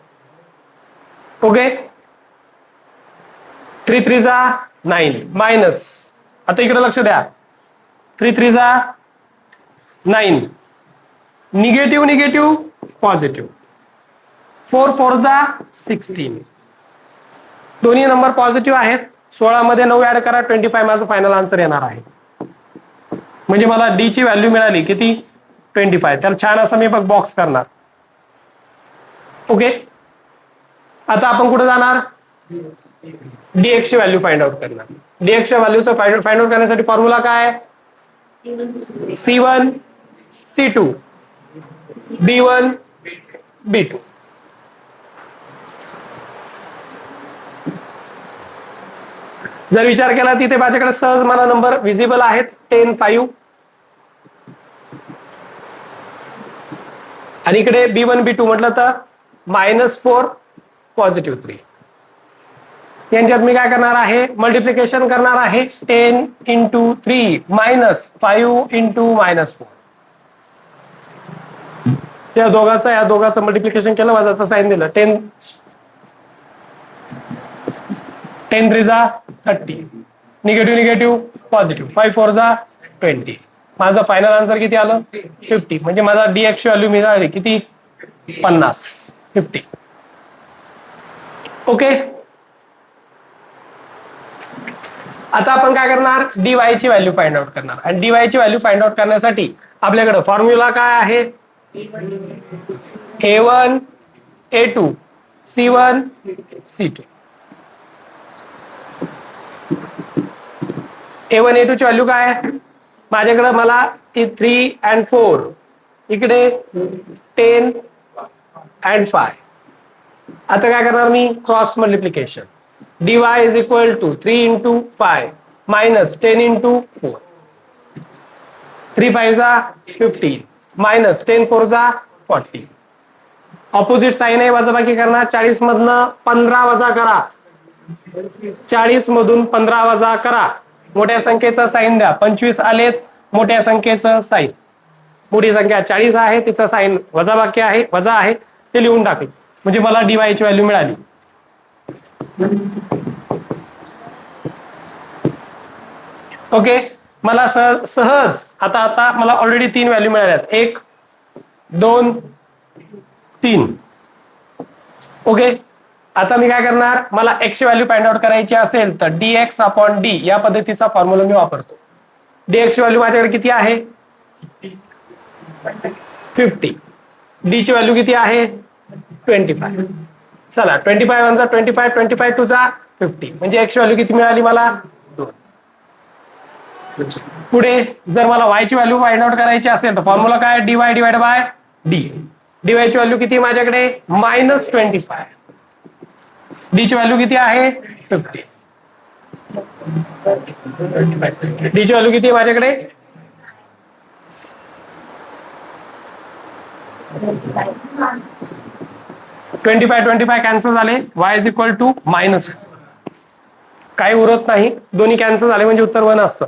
ओके. 3 3 जा 9 मायनस, आता इकडे लक्ष द्या, 3 3 जा 9, निगेटिव्ह निगेटिव्ह पॉझिटिव्ह, 4 4 जा 16, दोन्ही नंबर पॉझिटिव्ह आहेत. 16 मध्ये 9 ऍड करा, 25 माझं फायनल आन्सर येणार आहे. म्हणजे मला डी ची व्हॅल्यू मिळाली किती, 25. त्याला छान असं मी बघ बॉक्स करणार. ओके, आता आपण कुठे जाणार, dx ची व्हॅल्यू फाइंड आउट करणार. dx च्या व्हॅल्यूचं फाइंड आउट करण्यासाठी फॉर्म्युला काय, C1 C2 B1 B2. जर विचार केला तिथे माझ्याकडे सहज मला नंबर विजिबल आहेत, 10 5 आणि इकडे B1 B2 म्हटलं तर -4 +3. यांच्यात मी काय करणार आहे, मल्टिप्लिकेशन करणार आहे. 10 × 3 -5 × -4. या दोघांचं मल्टिप्लिकेशन केलं, वजाचं साइन दिलं. 10 3 जा 30, निगेटिव्ह निगेटिव्ह पॉझिटिव्ह, 5 4 जा 20. माझं फायनल आन्सर किती आलं, 50. म्हणजे माझा dx ची व्हॅल्यू मिळाली किती, 50. ओके, आता आपण काय करणार, dy ची व्हॅल्यू फाइंड आउट करणार. आणि dy ची व्हॅल्यू फाइंड आउट करण्यासाठी आपल्याकडे फॉर्म्युला काय आहे, a1 a2 c1 c2. a1 a2 ची व्हॅल्यू काय आहे, माझ्याकडे मला 3 and 4, इकडे 10 and 5. आता काय करणार मी, cross multiplication. dy is equal to 3 × 5 minus 10 × 4. 3 5 जा 15 minus 10 4 जा 40. ऑपोजिट साइन आहे, वजाबाकी करणार. 40 मधनं 15 वजा करा, 40 मधून 15 वजा करा. मोठ्या संख्येचा साइन द्या. 25 आलेत, मोठ्या संख्येचं साइन. मोठी संख्या 40 आहे, तिचा साइन वजाबाकी आहे, वजा आहे, ते लिहून टाकले. म्हणजे मला dy ची व्हॅल्यू मिळाली. ओके, मला सहज आता मला ऑलरेडी 3 व्हॅल्यू मिळाल्यात, 1 2 3. ओके, आता मी काय करणार, मला x ची व्हॅल्यू फाइंड आउट करायची असेल तर dx/d या पद्धतीचा फॉर्म्युला मी वापरतो. dx ची व्हॅल्यू माझ्याकडे किती आहे, 50. d ची व्हॅल्यू किती आहे, 25. चला, 25 1 जा 25, 25 2 जा 50. म्हणजे x ची व्हॅल्यू किती मिळाली मला, 2. पुढे जर मला y ची व्हॅल्यू फाइंड आउट करायची असेल तर फॉर्म्युला काय, dy / d. dy ची व्हॅल्यू किती माझ्याकडे, -25. d ची व्हॅल्यू किती आहे, 50. d ची व्हॅल्यू किती आहे माझ्याकडे, 25 कॅन्सल झाले. y is equal to -1. काही उरत नाही, दोन्ही कॅन्सल झाले म्हणजे उत्तर 1 असतं.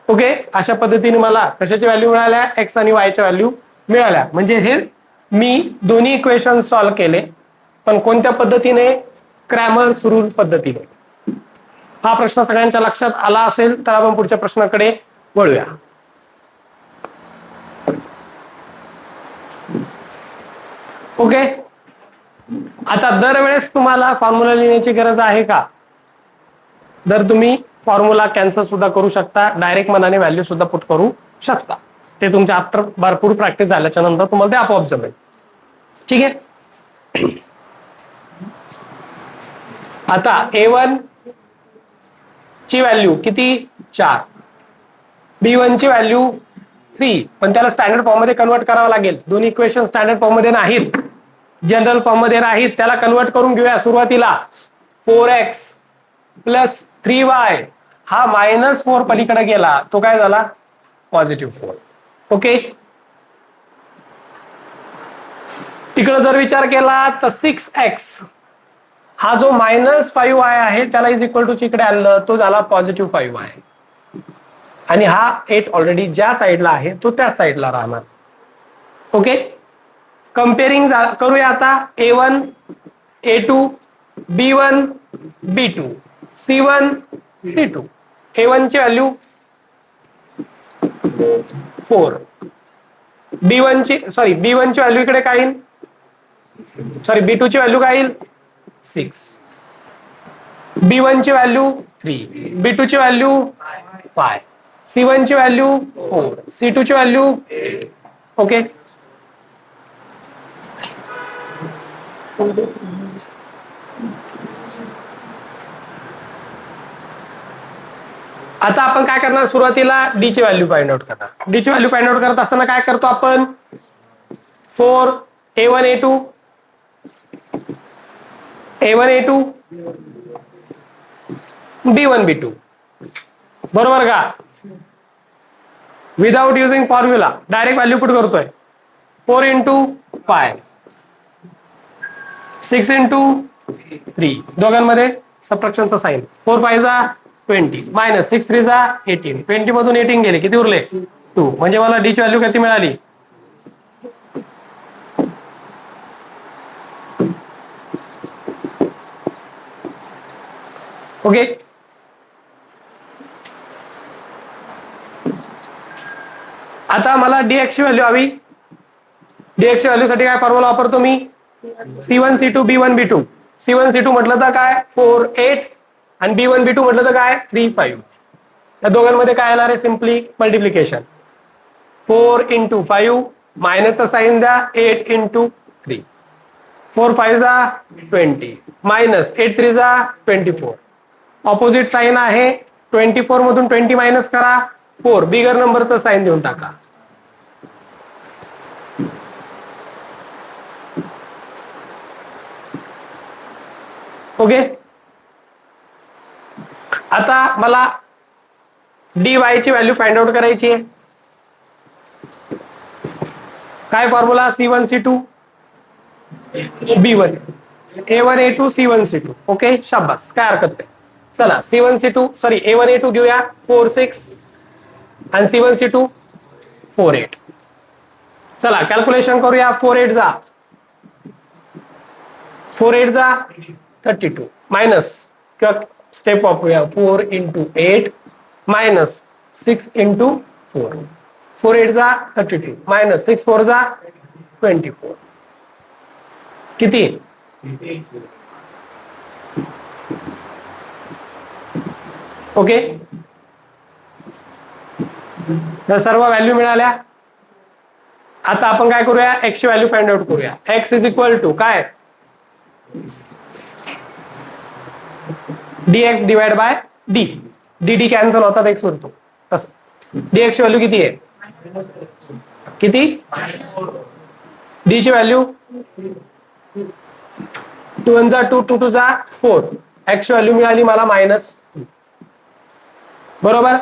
ओके, अशा पद्धतीने मला कशाची व्हॅल्यू मिळाल्या, x आणि y च्या व्हॅल्यू मिळाल्या. म्हणजे हे मी दोन्ही इक्वेशन सॉल्व्ह केले, पण कोणत्या पद्धतीने, क्रॅमर्स रूल पद्धतीने. हा प्रश्न सगळ्यांच्या लक्षात आला असेल तर आपण पुढच्या प्रश्नाकडे वळूया. ओके, आता दरवेळेस तुम्हाला फॉर्म्युला लिहिण्याची गरज आहे का, जर तुम्ही फॉर्म्युला कॅन्सल सुद्धा करू शकता, डायरेक्ट मनाने व्हॅल्यू सुद्धा पुट करू शकता. ते तुमच्या आफ्टर भरपूर प्रॅक्टिस झाल्याच्या नंतर तुम्हाला ते आपोआप जमेल. ठीक आहे, आता a1 ची व्हॅल्यू किती, 4. b1 ची व्हॅल्यू 3, पण त्याला स्टँडर्ड फॉर्म मध्ये कन्वर्ट करावं लागेल. दोन्ही इक्वेशन स्टँडर्ड फॉर्म मध्ये नाहीत, जनरल फॉर्म मध्ये नाहीत. त्याला कन्वर्ट करून घेऊया. सुरुवातीला 4x + 3y हा -4 पलीकडे गेला, तो काय झाला, +4. ओके, तिकडे जर विचार केला तर 6x हा जो -5y आहे त्याला इज इक्वल टू इकडे आणलं, तो झाला +5y. आणि हा 8 ऑलरेडी ज्या साईडला आहे तो त्या साईडला राहणार. ओके, कंपेअरिंग करूया आता. a1 a2 b1 b2 C1 C2 A1 ची व्हॅल्यू 4 B1 ची B1 ची व्हॅल्यू इकडे काय येईल B2 ची व्हॅल्यू काय येईल 6 B1 ची व्हॅल्यू 3 B2 ची व्हॅल्यू 5 C1 ची व्हॅल्यू 4 C2 ची व्हॅल्यू 8 ओके आता आपण काय करणार सुरुवातीला डी ची व्हॅल्यू फाइंड आउट करणार डी ची व्हॅल्यू फाइंड आउट करत असताना काय करतो आपण 4 A1 A2 A1 A2 B1 B2 बरोबर का without using formula direct value put करतोय 4 into 5 6 into 3 दोघांमध्ये सबट्रॅक्शनचा साइन 4 5 जा 20 मायनस 6 3 जा 18 20 मधून 18 गेले किती उरले 2 म्हणजे मला डी ची व्हॅल्यू किती मिळाली ओके आता मला dx ची व्हॅल्यू हवी dx ची व्हॅल्यू साठी काय फॉर्म्युला वापरतो मी C1 C2 B1 B2 C1 C2 म्हटलं तर काय 4 8 आणि B1 B2 म्हटलं तर काय 3 5 या दोघांमध्ये काय येणार आहे सिम्पली मल्टिप्लिकेशन 4 into 5 मायनसचा साइन द्या 8 into 3 4 5 जा 20 मायनस 8 3 जा 24 ऑपोजिट साइन आहे 24 मधून 20 मायनस करा 4 बिगर नंबरचा साइन देऊन टाका ओके आता मला dy ची व्हॅल्यू फाइंड आउट करायची आहे काय formula C1 C2 B1 A1 A2 C1 C2 okay शाबास काय हरकत नाही चला C1 C2 A1 A2 घेऊया 4 6 आणि C1 C2 4 8 चला कॅल्क्युलेशन करूया 4 8 जा 4 8 जा 32 मायनस किंवा स्टेप वापरूया 4 into 8 मायनस 6 into 4 4 8 जा 32 मायनस 6 4 जा 24 किती ओके तर सर्व व्हॅल्यू मिळाल्या आता आपण काय करूया x ची व्हॅल्यू फाइंड आउट करूया x इज इक्वल टू काय dx divide by d dd cancel होतात x उरतो तसं dx ची व्हॅल्यू किती आहे किती d ची व्हॅल्यू 2 1 जा 2 2 2 जा 4 x ची व्हॅल्यू मिळाली मला मायनस बरोबर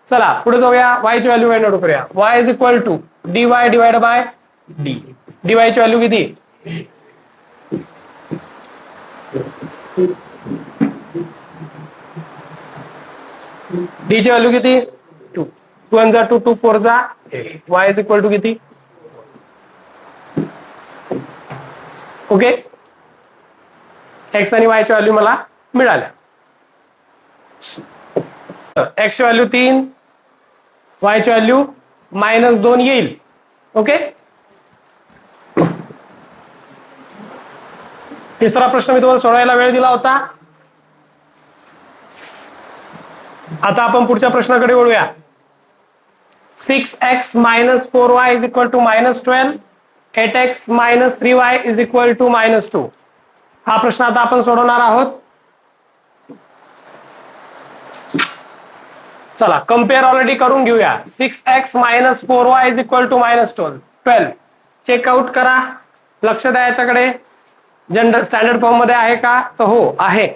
चला पुढे जाऊया y ची व्हॅल्यू फाइंड आउट करूया y is equal to dy divide by d dy ची व्हॅल्यू किती d ची व्हॅल्यू किती 2 2 1 जा 2 2 4 जा 8 y इज इक्वल टू किती ओके x आणि y ची व्हॅल्यू मला मिळाल्या x ची व्हॅल्यू 3 y ची व्हॅल्यू -2 येईल ओके तिसरा प्रश्न मी तुम्हाला सोडवायला वेळ दिला होता आता आपण पुढच्या प्रश्नाकडे वळूया 6x - 4y is equal to -12 8x - 3y is equal to -2 हा प्रश्न आता आपण सोडवणार आहोत चला कंपेअर ऑलरेडी करून घेऊया 6x - 4y is equal to -12 checkout करा लक्ष द्या याच्याकडे जनरल स्टँडर्ड फॉर्म मध्ये आहे का तर हो आहे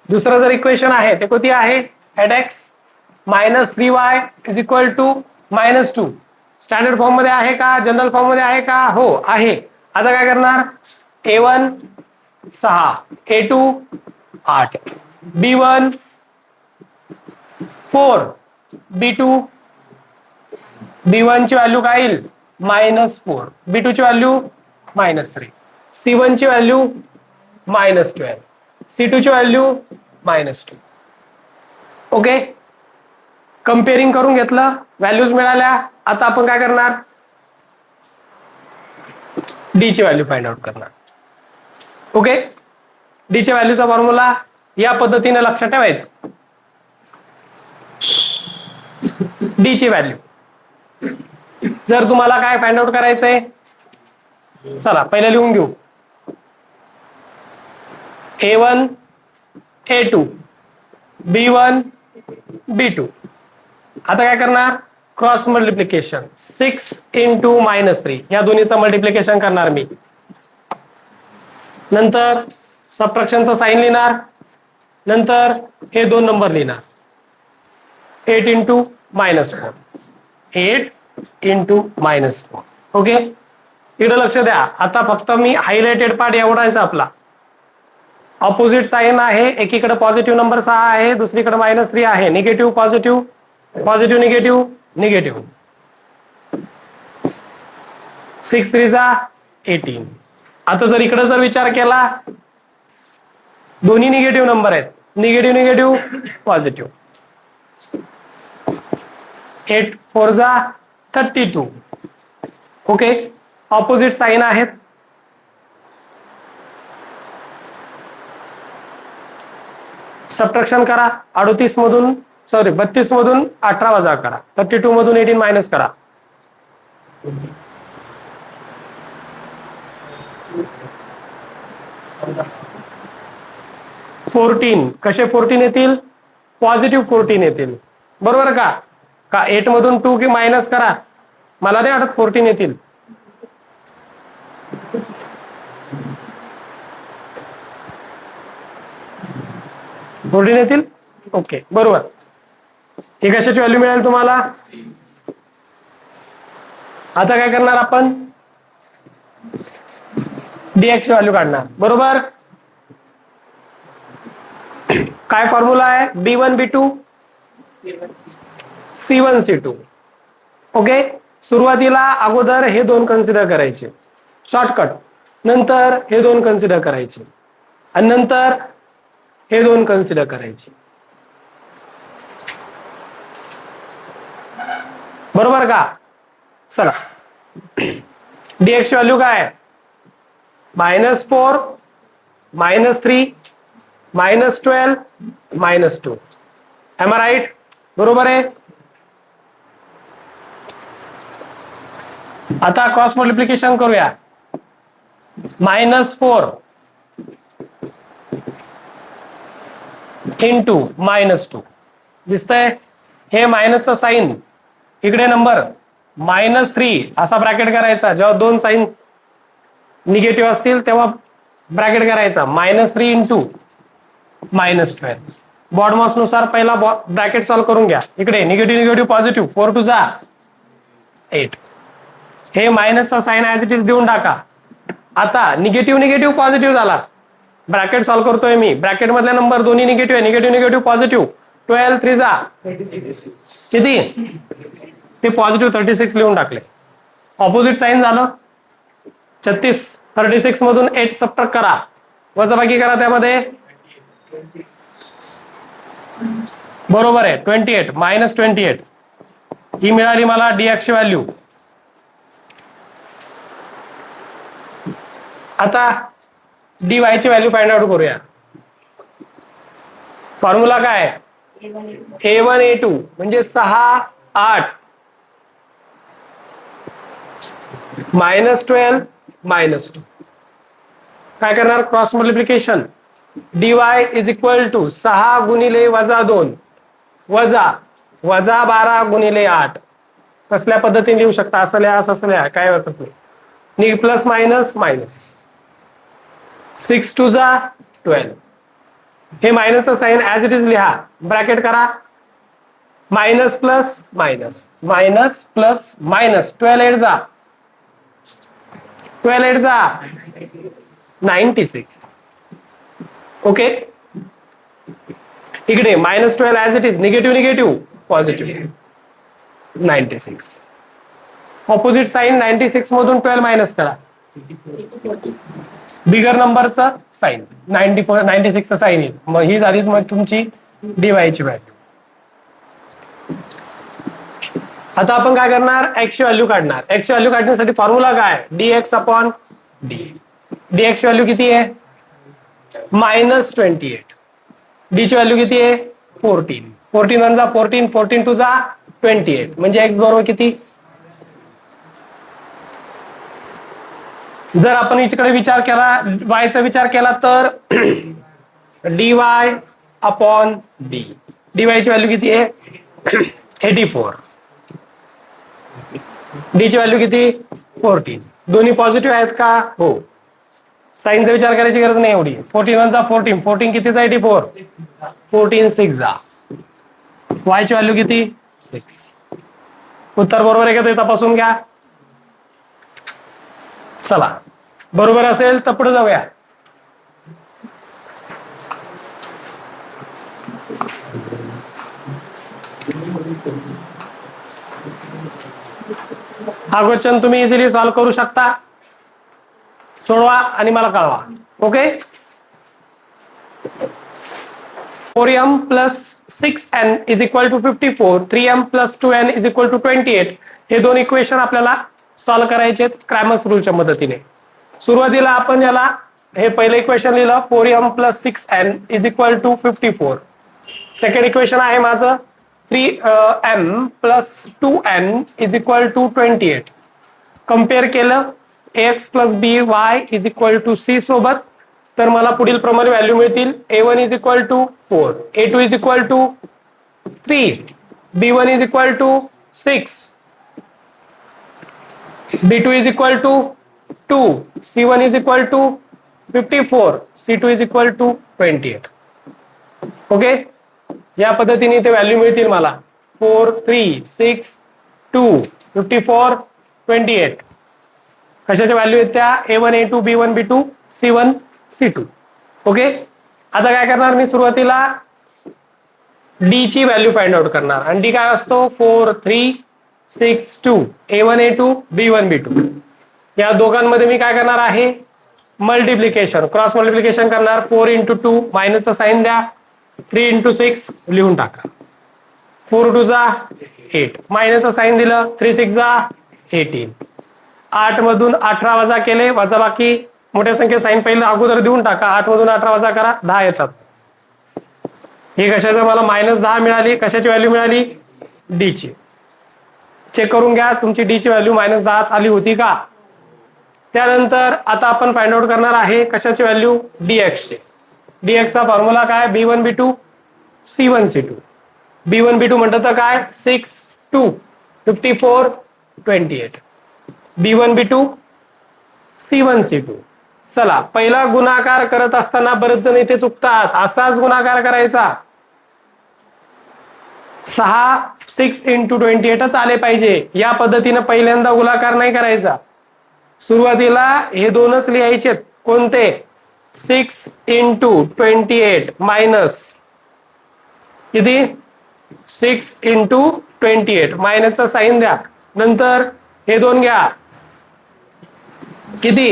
दुसरं जर इक्वेशन आहे ते कोणती आहे 8x - 3y is equal to -2 standard form मध्ये आहे का जनरल फॉर्म मध्ये आहे का हो आहे आता काय करणार A1 6 A2 8 B1 4 B2 B1 ची व्हॅल्यू काय येईल -4 B2 ची व्हॅल्यू -3 C1 ची व्हॅल्यू -12 C2 ची व्हॅल्यू -2. ओके, कम्पेअरिंग करून घेतलं, व्हॅल्यूज मिळाल्या. आता आपण काय करणार, डी ची व्हॅल्यू फाइंड आउट करणार. ओके, डी च्या व्हॅल्यूचा फॉर्म्युला या पद्धतीने लक्षात ठेवायचं. डी ची व्हॅल्यू जर तुम्हाला काय फाइंड आउट करायचंय, चला पहिले लिहून घेऊ. A1 A2 B1 B2. आता काय करणार, क्रॉस मल्टिप्लिकेशन 6 × -3 या दोन्हीचं मल्टिप्लिकेशन करणार मी. नंतर सबट्रॅक्शनचा साइन लिहिणार, नंतर हे दोन नंबर लिहिणार. 8 × -4 8 × -4. ओके, इकडे लक्ष द्या. आता फक्त मी हायलाइटेड पार्ट एवढायचा आपला. ऑपोजिट साइन आहे, एकीकडे पॉझिटिव्ह नंबर 6 आहे, दुसरीकडे -3 आहे. Negative positive, positive negative, negative. 6 × 3 = 18. आता जर इकडे जर विचार केला, दोन्ही निगेटिव्ह नंबर आहेत, negative negative positive. 8 × 4 = 32. Okay, opposite sign आहेत. सबट्रॅक्शन करा. 38 मधून 32 मधून 18 वजा करा. 32 मधून 18 मायनस करा. 14 कसे 14 येतील, पॉझिटिव्ह 14 येतील. बरोबर का? 8 मधून 2 की मायनस करा, मला नाही वाटत 14 येतील. येतील. ओके, बरोबर. ही कशाची व्हॅल्यू मिळेल तुम्हाला. आता काय करणार आपण, dx ची व्हॅल्यू काढणार. बरोबर, काय फॉर्म्युला आहे, b1 b2 c1 c2. Okay, सुरुवातीला अगोदर हे दोन कन्सिडर करायचे शॉर्टकट, नंतर हे दोन कन्सिडर करायचे, आणि नंतर हे दोन कन्सिडर करायचे. बरोबर का? चला, dx ची व्हॅल्यू काय आहे, -4 -3 -12 -2. Am I right? बरोबर आहे. आता क्रॉस मल्टिप्लिकेशन करूया. -4 × -2 दिसतंय. हे मायनसचा साइन, इकडे नंबर -3 असा ब्रॅकेट करायचा. जेव्हा दोन साइन निगेटिव्ह असतील तेव्हा ब्रॅकेट करायचा. -3 × -12. बॉडमॉस नुसार पहिला ब्रॅकेट सॉल्व्ह करून घ्या. इकडे निगेटिव्ह निगेटिव्ह पॉझिटिव्ह, 4 × 2 = 8. हे मायनसचा साइन ऍज इट इज देऊन टाका. आता निगेटिव्ह निगेटिव्ह पॉझिटिव्ह झाला, ब्रॅकेट सॉल्व्ह करतोय मी. ब्रॅकेट मधले नंबर दोन्ही निगेटिव्ह आहे, निगेटिव्ह निगेटिव्ह पॉझिटिव्ह. 12 × 3 = किती, ते पॉझिटिव्ह 36 लिहून टाकले. ऑपोजिट साइन झालं. 36 36 मधून 8 सबट्रॅक्ट करा, वजाबाकी करा त्यामध्ये. बरोबर आहे, 28 -28 ही मिळाली मला dx ची व्हॅल्यू. आता dy ची व्हॅल्यू फाइंड आउट करूया. फॉर्म्युला काय, a1 a2 म्हणजे 6 8 -12 -2. काय करणार, क्रॉस मल्टिप्लिकेशन. dy = 6 × -2 वजा 12 × 8. कसल्या पद्धतीने लिहू शकता, असं लिहा, असं लिहा, काय हरकत नाही. Plus minus minus. 6 × 2 = 12. हे मायनसचा साइन ऍज इट इज लिहा, ब्रॅकेट करा. Minus plus minus, minus plus minus. 12 8 96. Okay, इकडे -12 as it is, negative negative positive, 96. Opposite sign 96 मधून 12 मायनस करा. बिगर नंबरचं साईन 94 96 साईन येईल. मग ही झाली मग तुमची डीवायची व्हॅल्यू. आता आपण काय करणार, एक्स ची व्हॅल्यू काढणार. एक्स ची व्हॅल्यू काढण्यासाठी फॉर्म्युला काय, dx अपॉन डी. dx ची व्हॅल्यू किती आहे, -28. डी ची व्हॅल्यू किती आहे, 14. 14 1 जा 14, 14 2 जा 28. म्हणजे एक्स बरोबर किती. जर आपण याच्याकडे विचार केला, वायचा विचार केला तर dy अपॉन डी. dy ची व्हॅल्यू किती आहे 84. डी ची व्हॅल्यू किती 14. दोन्ही पॉझिटिव्ह आहेत का, हो. साईनचा विचार करायची गरज नाही एवढी. 14 1 जा 14, 14 कितीचा 84, 14 6 जा. y ची व्हॅल्यू किती 6. उत्तर बरोबर आहे का ते तपासून घ्या. चला, बरोबर असेल तर पुढे जाऊया. हा क्वेश्चन तुम्ही इझिली सॉल्व्ह करू शकता. सोडवा आणि मला कळवा. Okay. 4m plus 6n is equal to 54, 3m plus 2n is equal to 28. हे दोन इक्वेशन आपल्याला सॉल्व्ह करायचे क्रॅमर्स रूलच्या मदतीने. सुरुवातीला आपण याला हे पहिलं इक्वेशन लिहिलं, 4m plus 6n is equal to 54. Second equation आहे माझं 3m plus 2n is equal to 28. Compare केलं ax plus by is equal to c सोबत, तर मला पुढील प्रमाणे व्हॅल्यू मिळतील. a1 is equal to 4, a2 is equal to 3, b1 is equal to 6, b2 is equal to 2, c1 is equal to 54, c2 is equal to 28. Okay. या पद्धतीने ते व्हॅल्यू मिळतील मला. 4, 3, 6, 2, 54, 28. कशाच्या व्हॅल्यू आहेत त्या, a1 a2 b1 b2 c1 c2. Okay. आता काय करणार मी, सुरुवातीला डी ची व्हॅल्यू फाइंड आउट करणार. आणि डी काय असतो 4 3 6 2, a1 a2 b1 b2. या दोघांमध्ये मी काय करणार आहे, मल्टिप्लिकेशन, क्रॉस मल्टिप्लिकेशन करणार. 4 into 2 मायनसचा साइन द्या, 3 into 6 लिहून टाका. 4 2 जा 8, मायनसचा साइन दिलं, 3 6 जा 18. 8 मधून 18 वजा केले, वजा बाकी मोठ्या संख्या साइन पहिलं अगोदर देऊन टाका. 8 मधून 18 वजा करा, 10 येतात. ही कशाचं मला -10 मिळाली. कशाची व्हॅल्यू मिळाली, डी ची. चेक करून घ्या तुमची डी ची व्हॅल्यू -10 आली होती का. त्यानंतर आता आपण फाइंड आउट करणार आहे कशाची व्हॅल्यू, dx ची. dx चा फॉर्म्युला काय, b1 b2 c1 c2. b1 b2 म्हणतात तर काय 6 2 54 28, b1 b2 c1 c2. चला, पहिला गुणाकार करत असताना बरेच जण इथे चुकतात. असाच गुणाकार करायचा, 6 into 28च आले पाहिजे. या पद्धतीने पहिल्यांदा गुणाकार नाही करायचा. सुरुवातीला हे दोनच लिहायचे. कोणते, 6 into 28 मायनस किती, 6 into 28 मायनसचा साइन द्या. नंतर हे दोन घ्या, किती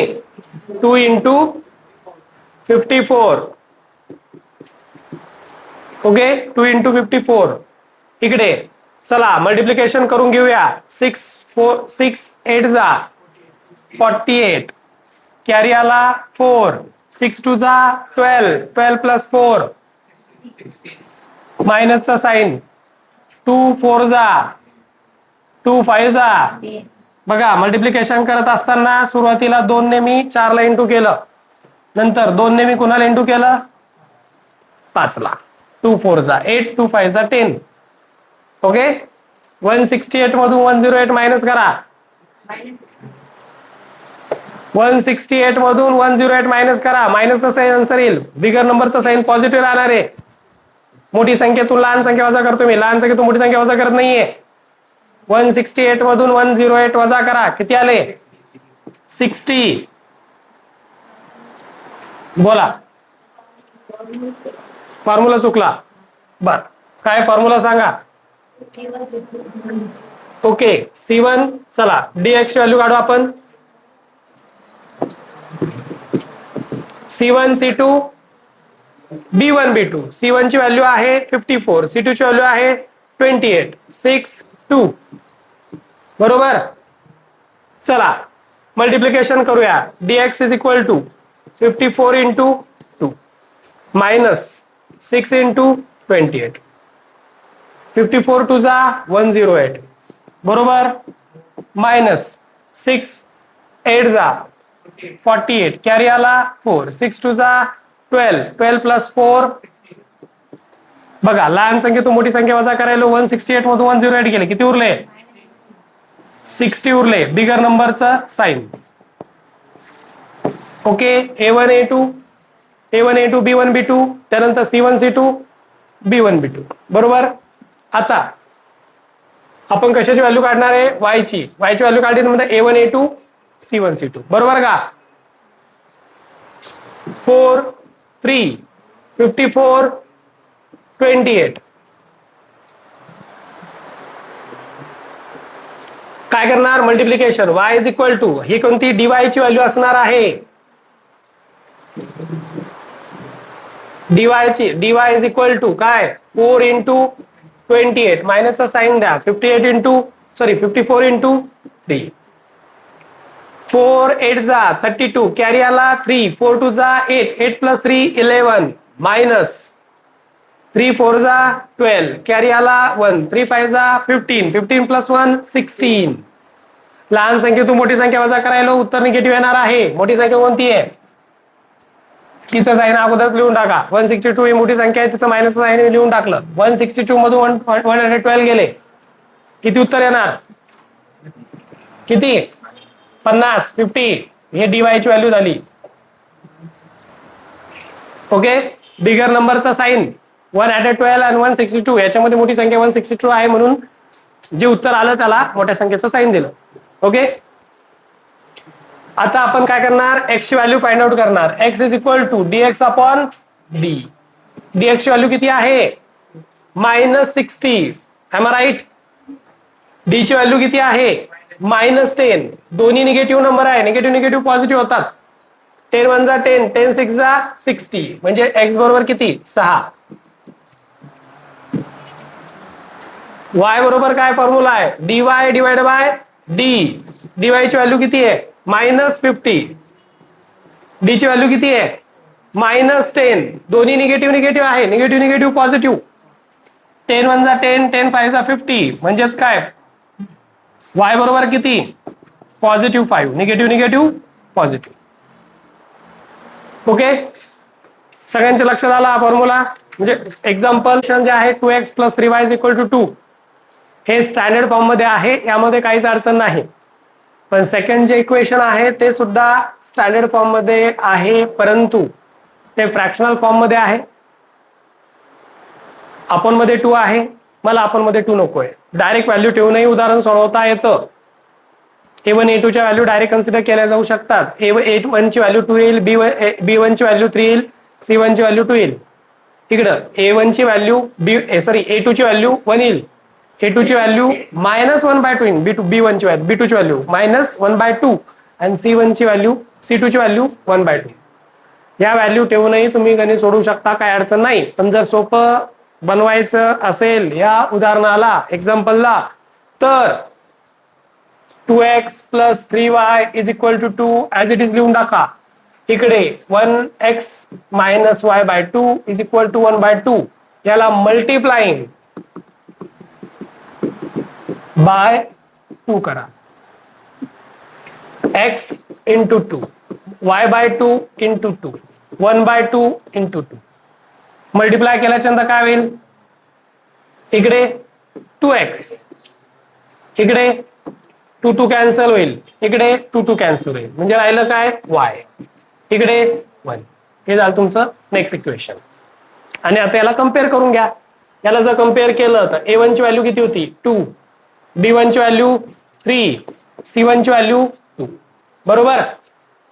2 into 54. Okay, 2 into 54. इकडे चला मल्टिप्लिकेशन करून घेऊया. 6 8 जा 48, कॅरी आला 4, 6 2 जा 12, 12 plus 4 मायनसचा साइन, 2 4 जा 2 5 जा. बघा मल्टिप्लिकेशन करत असताना सुरुवातीला 2 ने मी 4 ला इंटू केलं, नंतर 2 ने मी कुणाला इंटू केलं 5 ला. 2 4 जा 8, 2 5 जा 10. ओके. 168 मधून 108 मायनस करा. 168 मधून 108 मायनस करा. मायनस कसं आन्सर येईल, बिगर नंबरचा साइन पॉझिटिव्ह राहणार आहे. मोठी संख्येतून लहान संख्या वजा करतो मी, लहान संख्येतून मोठी संख्या वजा करत नाहीये. 168 मधून 108 वजा करा, किती आले 60. बोला, फॉर्म्युला चुकला. बर, काय फॉर्म्युला सांगा. Okay, C1. चला dx ची व्हॅल्यू काढू आपण. C1 C2 B1 B2. C1 ची व्हॅल्यू आहे 54, C2 ची व्हॅल्यू आहे 28, 6 2. बरोबर. चला मल्टिप्लिकेशन करूया. dx is equal to 54 into 2 minus 6 into 28. 54 two जा 108. बरोबर. मायनस 6 8 जा 48. कॅरी आला 4. 6 टू जा 12. 12 प्लस 4. बघा लहान संख्येतून मोठी संख्या वजा करायला 168 मधून 108 गेले. किती उरले? 60 उरले. बिगर नंबरचा sign. Okay. A1 A2 A1 A2 B1 B2 त्यानंतर C1 C2 B1 B2. बरोबर. आता आपण कशाची व्हॅल्यू काढणार आहे? y ची व्हॅल्यू काढली म्हणजे A1 A2 C1 C2. बरोबर का? 4 3 54 28. काय करणार? Multiplication. y is equal to ही कोणती dy ची व्हॅल्यू असणार आहे. dy इज इक्वल टू काय? 4 इंटू 28 मायनसचा साइन द्या. 58 इंटू 54 इंटू 3. 4 8 जा 32. कॅरी आला 3. 4 2 जा 8. 8 प्लस 3 11 मायनस 3 4 जा 12. कॅरी आला 1. 3 5 जा 15. 15 प्लस 1 16. लहान संख्येतून मोठी संख्या वजा करायला उत्तर निगेटिव्ह येणार आहे. मोठी संख्या कोणती आहे? तिचं साइन अगोदरच लिहून टाका. 162 ही मोठी संख्या आहे, तिचं मायनस साइन लिहून टाकलं. 162 मधून 112 गेले. किती उत्तर येणार? किती? 50 50. हे dy ची व्हॅल्यू झाली. ओके. बिगर नंबरचा साइन 112 आणि 162 याच्यामध्ये मोठी संख्या 162 आहे म्हणून जे उत्तर आलं त्याला मोठ्या संख्येचं साइन दिलं. ओके. आता आपण काय करणार? x ची व्हॅल्यू फाइंड आउट करणार. x is equal to dx upon d. dx ची व्हॅल्यू किती आहे? -60. Am I right? d ची व्हॅल्यू किती आहे? -10. दोन्ही निगेटिव्ह नंबर आहे. निगेटिव्ह पॉझिटिव्ह होतात. 10 1 जा 10. 10 6 जा 60. म्हणजे x बरोबर किती? 6. y बरोबर काय फॉर्म्युला आहे? dy divide by d. dy ची व्हॅल्यू किती आहे? -50. d ची व्हॅल्यू किती आहे? -10. दोन्ही निगेटिव्ह आहे. Negative positive. 10 1 जा 10. 10 5 जा 50. म्हणजेच काय? y बरोबर किती? +5. Negative positive. ओके. सगळ्यांच्या लक्षात आला हा फॉर्म्युला? म्हणजे एक्झाम्पल जे आहे 2x + 3y = 2 हे स्टँडर्ड फॉर्म मध्ये आहे. यामध्ये काहीच अडचण नाही. पण सेकंड जे इक्वेशन आहे ते सुद्धा स्टँडर्ड फॉर्म मध्ये आहे, परंतु ते फ्रॅक्शनल फॉर्म मध्ये आहे. आपण मध्ये 2 आहे. मला आपण मध्ये 2 नकोय. डायरेक्ट व्हॅल्यू ठेवूनही उदाहरण सोडवता येतं. A1 A2 च्या व्हॅल्यू डायरेक्ट कन्सिडर केल्या जाऊ शकतात. A1 ची व्हॅल्यू 2 येईल. B1 ची व्हॅल्यू 3 येईल. C1 ची व्हॅल्यू 2 येईल. इकडं A1 ची व्हॅल्यू A2 ची व्हॅल्यू 1 येईल. A2 ची व्हॅल्यू -1/2 येईल. B1 ची व्हॅल्यू B2 ची व्हॅल्यू -1/2 आणि C2 ची व्हॅल्यू 1/2. या व्हॅल्यू ठेवूनही तुम्ही गणित सोडवू शकता. काय अडचण नाही. पण जर सोपं बनवायचं असेल या उदाहरणाला, एक्झाम्पलला, तर 2x + 3y = 2 as it is लिहून टाका. इकडे 1x - y/2 = 1/2. याला मल्टिप्लाइंग बाय 2 करा. x × 2 y/2 × 2 1/2 × 2. मल्टिप्लाय केल्याच्या नंतर काय होईल? इकडे 2x, इकडे 2 2 कॅन्सल होईल. इकडे 2 2 कॅन्सल होईल. म्हणजे राहिलं काय? y. इकडे 1. हे झालं तुमचं नेक्स्ट इक्वेशन. आणि आता याला कम्पेअर करून घ्या. याला जर कम्पेअर केलं तर A1 ची व्हॅल्यू किती होती? 2. B1 ची व्हॅल्यू 3. C1 ची व्हॅल्यू 2. बरोबर.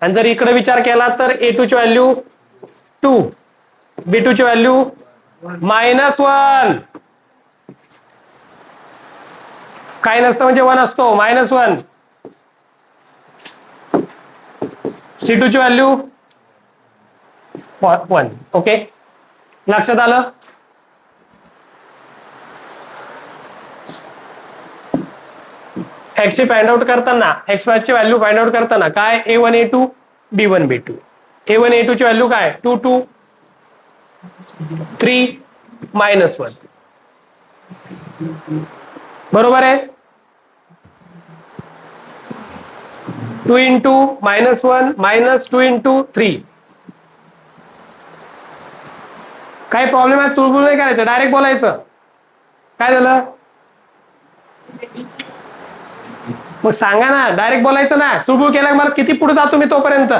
आणि जर इकडे विचार केला तर A2 ची व्हॅल्यू 2. B2 ची व्हॅल्यू -1. काय नसतं म्हणजे 1 असतो. -1. C2 ची व्हॅल्यू 1. ओके, लक्षात आलं? एक्स ची फाइंड आउट करताना, एक्स वाय ची व्हॅल्यू फाइंड आउट करताना काय A1 A2 B1 B2. A1 A2 ची व्हॅल्यू काय 2 2 3 -1. बरोबर आहे. 2 इंटू -1 -2 इंटू 3. काही प्रॉब्लेम आहे? चुळबुळ नाही करायचं, डायरेक्ट बोलायचं. काय झालं? मग सांगा ना, डायरेक्ट बोलायचं ना. चुळबुळ केला मला किती पुढे जातो मी तोपर्यंत.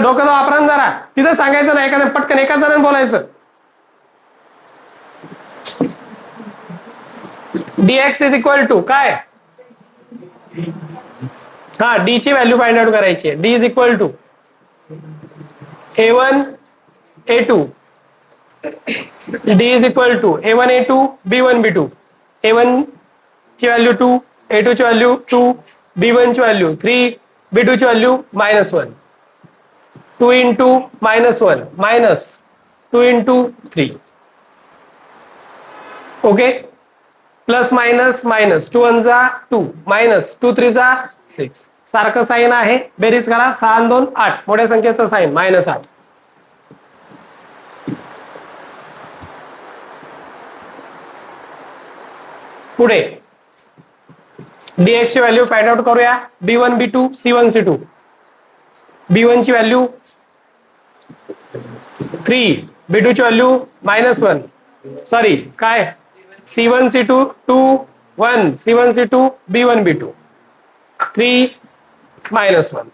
डोकं वापरा जरा. तिथं सांगायचं नाही, एखाद्या पटकन एका जणांनी बोलायचं. dx इज इक्वल टू काय? हा, डी ची व्हॅल्यू फाइंड आउट करायची आहे. D is equal to A1 A2. D is equal to A1 A2 B1 B2. A1 ची व्हॅल्यू 2, A2 ची व्हॅल्यू 2, B1 ची व्हॅल्यू 3, B2 ची value -1. 2 into -1 minus 2 into 3. Okay, plus minus minus 2 1 जा 2 मायनस 2 3 जा 6. सारखं साइन आहे, बेरीज करा. 6 2 8, मोठ्या संख्येचं साइन -8. पुढे dx ची व्हॅल्यू फाइंड आउट करूया. B1 B2 C1 C2. B1 ची व्हॅल्यू 3, B2 ची व्हॅल्यू -1. सॉरी काय, C1 C2 2 1, C1 C2 B1 B2 3 -1.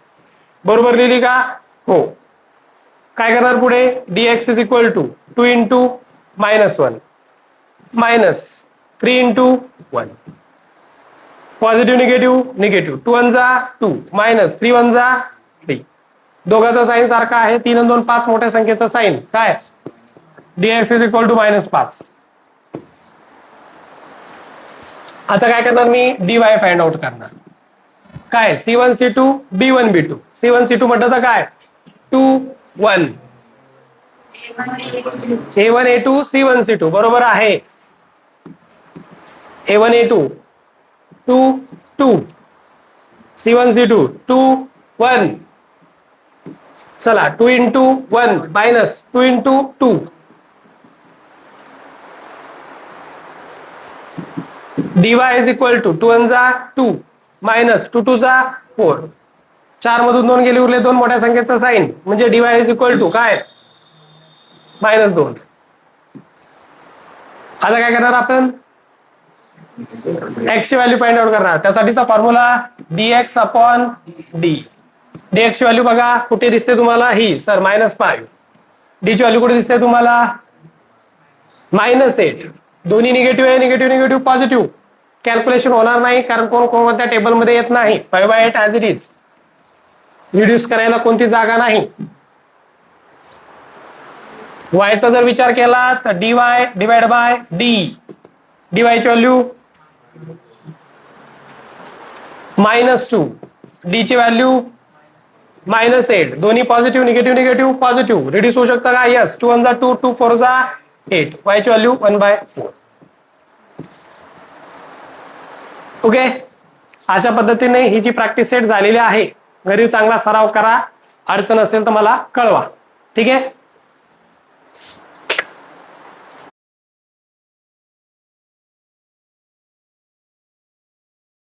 बरोबर लिहिली का? हो. काय करणार पुढे? dx is equal to 2 into -1 minus 3 into 1. Positive negative negative. 2 1 जा 2 मायनस 3 1 जा 3. दोघांचा साइन सारखा आहे. 3 आणि 2 5, मोठ्या संख्येचा साइन काय? dx is equal to -5. आता काय करणार मी? dy फाइंड आउट करणार. काय? C1 C2 B1 B2. C1 C2 म्हटलं तर काय 2 1. A1 A2 C1 C2. बरोबर आहे. A1 A2 2 2, C1 C2 2 1. चला, 2 into 1 minus 2 into 2. dy is equal to 2 1 जा 2 मायनस 2 2 जा 4. 4 मधून 2 गेले, उरले 2, मोठ्या संख्येचा साइन म्हणजे dy इज इक्वल टू काय -2. आता काय करणार आपण? x ची व्हॅल्यू फाइंड आउट करणार. त्यासाठीचा formula dx upon d. dx ची व्हॅल्यू बघा कुठे दिसते तुम्हाला? ही सर -5. d ची व्हॅल्यू कुठे दिसते तुम्हाला? -8. दोन्ही निगेटिव्ह आहे. Negative negative positive. कॅल्क्युलेशन होणार नाही, कारण कोणत्या टेबल मध्ये येत नाही. 5/8 ॲज इट इज. रिड्यूस करायला कोणती जागा नाही. y चा जर विचार केला तर dy divide by d. dy ची व्हॅल्यू -2, d ची व्हॅल्यू -8. दोन्ही positive negative negative positive. Reduce होऊ शकतं का? यस. 2 1 जा 2 2 4 जा 8. y ची व्हॅल्यू 1/4. ओके, अशा पद्धतीने ही जी प्रॅक्टिस सेट झालेली आहे, घरी चांगला सराव करा. अडचण असेल तर मला कळवा. ठीक आहे.